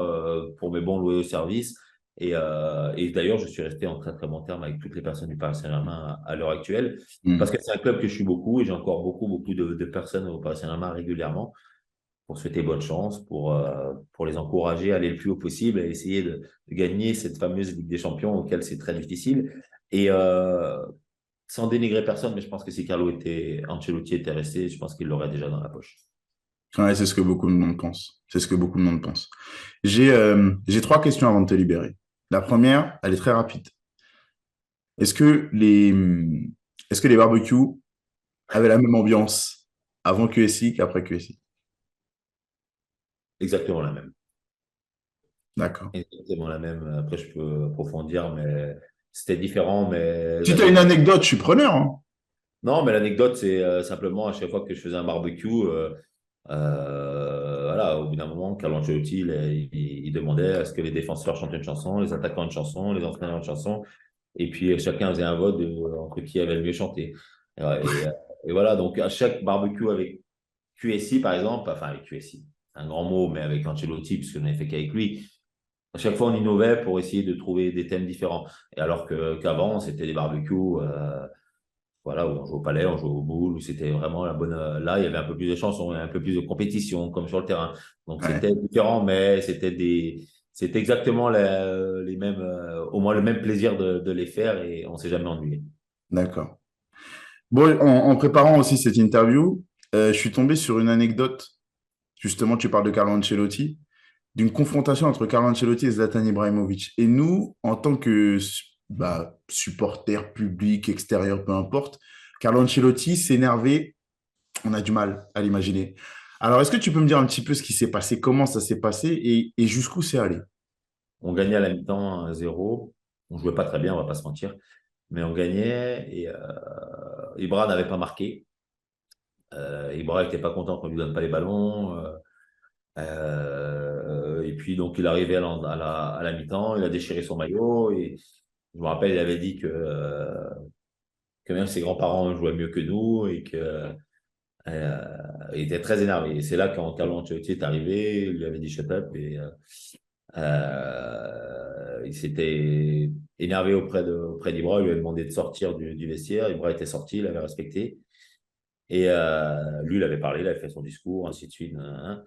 pour mes bons loyaux services. Et d'ailleurs, je suis resté en très très bon terme avec toutes les personnes du Paris Saint-Germain à l'heure actuelle parce
Hmm.
que c'est un club que je suis beaucoup et j'ai encore beaucoup de personnes au Paris Saint-Germain régulièrement pour souhaiter bonne chance, pour les encourager à aller le plus haut possible, à essayer de gagner cette fameuse Ligue des Champions auquel c'est très difficile. Et sans dénigrer personne, mais je pense que si Ancelotti était resté, je pense qu'il l'aurait déjà dans la poche.
Ouais, c'est ce que beaucoup de monde pense. C'est ce que beaucoup de monde pense. J'ai 3 questions avant de te libérer. La première, elle est très rapide. Est-ce que les, est-ce que les barbecues avaient la même ambiance avant QSI qu'après QSI?
exactement la même.
D'accord.
Exactement la même. Après, je peux approfondir, mais c'était différent. Mais
Si tu as une anecdote, je suis preneur, hein.
non, mais l'anecdote, c'est simplement à chaque fois que je faisais un barbecue, voilà, au bout d'un moment, Carlo Ancelotti, il demandait à ce que les défenseurs chantent une chanson, les attaquants une chanson, les entraîneurs une chanson, et puis chacun faisait un vote entre qui avait le mieux chanté. Et voilà, donc à chaque barbecue avec QSI, par exemple, enfin avec QSI, c'est un grand mot, mais avec Ancelotti, puisque je n'avais fait qu'avec lui, à chaque fois on innovait pour essayer de trouver des thèmes différents. Et alors qu'avant, c'était des barbecues. Voilà, où on joue au palais, on joue au boule, où c'était vraiment la bonne. Là, il y avait un peu plus de chansons, un peu plus de compétition, comme sur le terrain. Donc
Ouais,
c'était différent, mais c'était exactement les mêmes, au moins le même plaisir de les faire et on s'est jamais ennuyé.
d'accord. Bon, en préparant aussi cette interview, je suis tombé sur une anecdote. Justement, tu parles de Carlo Ancelotti, d'une confrontation entre Carlo Ancelotti et Zlatan Ibrahimovic. Et nous, en tant que supporters publics, extérieurs, peu importe, Carlo Ancelotti s'énerver, on a du mal à l'imaginer. Alors, est-ce que tu peux me dire un petit peu ce qui s'est passé, comment ça s'est passé et jusqu'où c'est allé?
On gagnait à la mi-temps 1-0. On jouait pas très bien, on va pas se mentir, mais on gagnait et Ibra n'avait pas marqué. Ibra n'était pas content qu'on lui donne pas les ballons. Et puis donc il est arrivé à la mi-temps, il a déchiré son maillot et je me rappelle, il avait dit que même ses grands-parents jouaient mieux que nous et que il était très énervé. Et c'est là quand Carlo Ancelotti est arrivé, il lui avait dit shut up et il s'était énervé auprès d'Ibra, il lui a demandé de sortir du vestiaire. Ibra était sorti, il avait respecté. Et lui, il avait parlé, il avait fait son discours, ainsi de suite. Hein.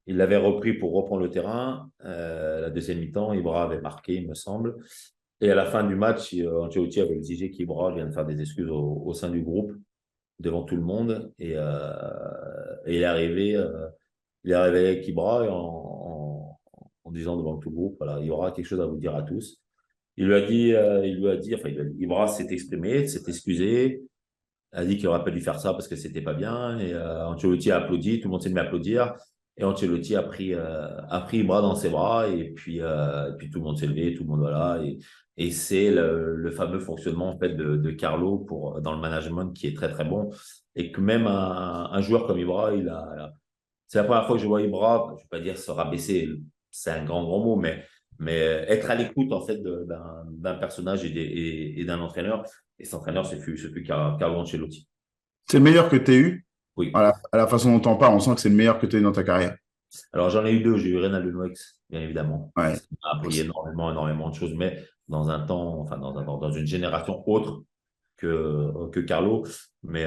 Il l'avait repris pour reprendre le terrain. La deuxième mi-temps, Ibra avait marqué, il me semble. Et à la fin du match, Ancelotti avait exigé qu'Ibra vienne faire des excuses au sein du groupe, devant tout le monde. Et il est arrivé avec Ibra en disant devant tout le groupe, voilà, il y aura quelque chose à vous dire à tous. Enfin, Ibra s'est exprimé, s'est excusé, a dit qu'il aurait pas dû faire ça parce que c'était pas bien. Et Ancelotti a applaudi, tout le monde s'est mis à applaudir. Et Ancelotti a pris Ibra dans ses bras et puis tout le monde s'est levé, tout le monde voilà. Et c'est le fameux fonctionnement en fait de Carlo dans le management qui est très très bon et que même un joueur comme Ibra, c'est la première fois que je vois Ibra, je vais pas dire se rabaisser, c'est un grand mot, mais être à l'écoute en fait d'un personnage et d'un entraîneur. Et cet entraîneur, ce fut Carlo Ancelotti.
C'est le meilleur que tu aies eu?
Oui.
À la façon dont on parle, on sent que c'est le meilleur que tu as eu dans ta carrière.
Alors j'en ai eu deux. J'ai eu Reynald Noix, bien évidemment,
Ouais.
parce qu'il m'a appris énormément de choses, mais dans un temps, enfin dans une génération autre que Carlo. Mais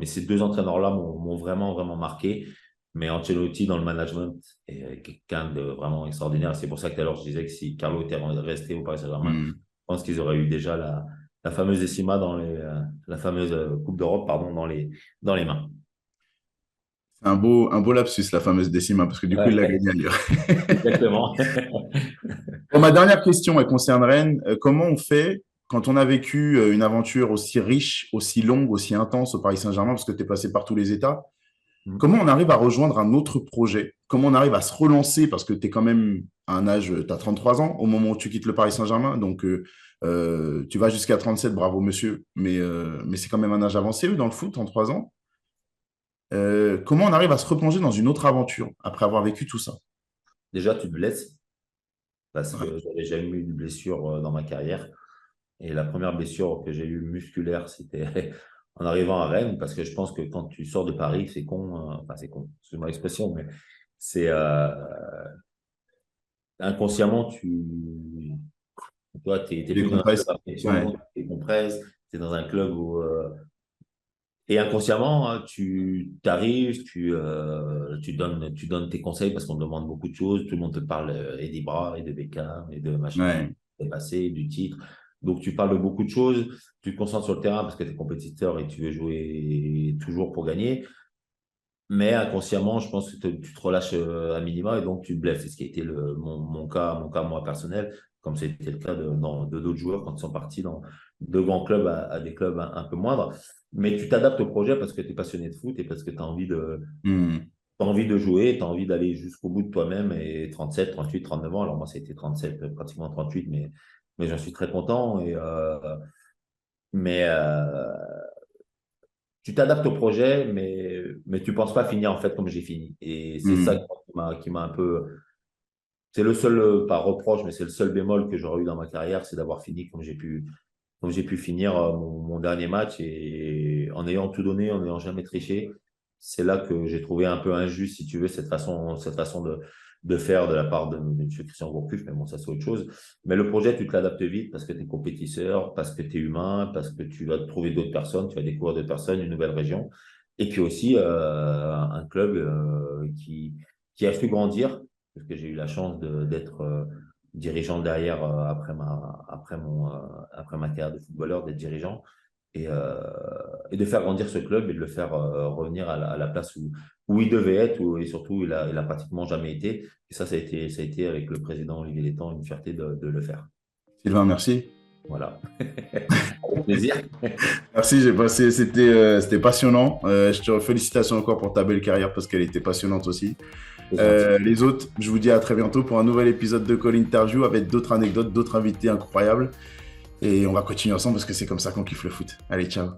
ces deux entraîneurs-là m'ont vraiment marqué. Mais Ancelotti dans le management est quelqu'un de vraiment extraordinaire. C'est pour ça que tout à l'heure je disais que si Carlo était resté au Paris Saint-Germain, je
Hmm.
pense qu'ils auraient eu déjà la fameuse décima la fameuse Coupe d'Europe, pardon, dans les mains.
C'est un beau lapsus, la fameuse décima, parce que du coup, il l'a
Ouais,
gagné ailleurs.
exactement.
Bon, ma dernière question, elle concerne Rennes. Comment on fait quand on a vécu une aventure aussi riche, aussi longue, aussi intense au Paris Saint-Germain, parce que tu es passé par tous les états, comment on arrive à rejoindre un autre projet? Comment on arrive à se relancer, parce que tu es quand même à un âge, tu as 33 ans au moment où tu quittes le Paris Saint-Germain, donc tu vas jusqu'à 37, bravo monsieur, mais c'est quand même un âge avancé, eux, dans le foot, en 3 ans. Comment on arrive à se replonger dans une autre aventure après avoir vécu tout ça?
Déjà, tu te blesses parce
Ouais.
que j'avais jamais eu de blessure dans ma carrière. Et la première blessure que j'ai eue musculaire, c'était en arrivant à Rennes, parce que je pense que quand tu sors de Paris, c'est con, enfin c'est con, excuse-moi l'expression, mais c'est inconsciemment, toi, t'es plus dans un club
Décompresse.
à
Ouais.
pression, t'es compresse, t'es dans un club où et inconsciemment, hein, tu t'arrives, tu donnes tes conseils parce qu'on te demande beaucoup de choses. Tout le monde te parle et des bras et de Beckham et de machin qui
Ouais.
est passé, du titre. Donc, tu parles de beaucoup de choses. Tu te concentres sur le terrain parce que tu es compétiteur et tu veux jouer toujours pour gagner. Mais inconsciemment, je pense que tu te relâches à minima et donc tu te blesses. C'est ce qui a été mon cas moi personnel, comme c'était le cas de d'autres joueurs quand ils sont partis dans de grands clubs à des clubs un peu moindres. Mais tu t'adaptes au projet parce que tu es passionné de foot et parce que tu as envie
Hmm.
as envie de jouer, tu as envie d'aller jusqu'au bout de toi-même et 37, 38, 39 ans. Alors moi, c'était 37, pratiquement 38, mais j'en suis très content. Mais tu t'adaptes au projet, mais tu ne penses pas finir en fait comme j'ai fini. Et c'est ça
Hmm.
qui m'a un peu. C'est le seul, pas reproche, mais c'est le seul bémol que j'aurais eu dans ma carrière, c'est d'avoir fini comme j'ai pu finir mon dernier match et en ayant tout donné, en n'ayant jamais triché. C'est là que j'ai trouvé un peu injuste, si tu veux, cette façon de faire de la part de M. Christian Gourcuff. Mais bon, ça, c'est autre chose. Mais le projet, tu te l'adaptes vite parce que tu es compétiteur, parce que tu es humain, parce que tu vas trouver d'autres personnes, tu vas découvrir d'autres personnes, une nouvelle région. Et puis aussi, un club qui a su grandir, parce que j'ai eu la chance d'être dirigeant derrière après ma carrière de footballeur, d'être dirigeant et de faire grandir ce club et de le faire revenir à la place où il devait être et surtout il a pratiquement jamais été. Et ça a été avec le président Olivier Létang une fierté de le faire.
Sylvain, merci.
Voilà. Avec plaisir.
Merci, c'était passionnant. Je te félicitations encore pour ta belle carrière parce qu'elle était passionnante aussi.
C'est gentil.
Les autres, je vous dis à très bientôt pour un nouvel épisode de Call Interview avec d'autres anecdotes, d'autres invités incroyables. Et on va continuer ensemble parce que c'est comme ça qu'on kiffe le foot. Allez, ciao.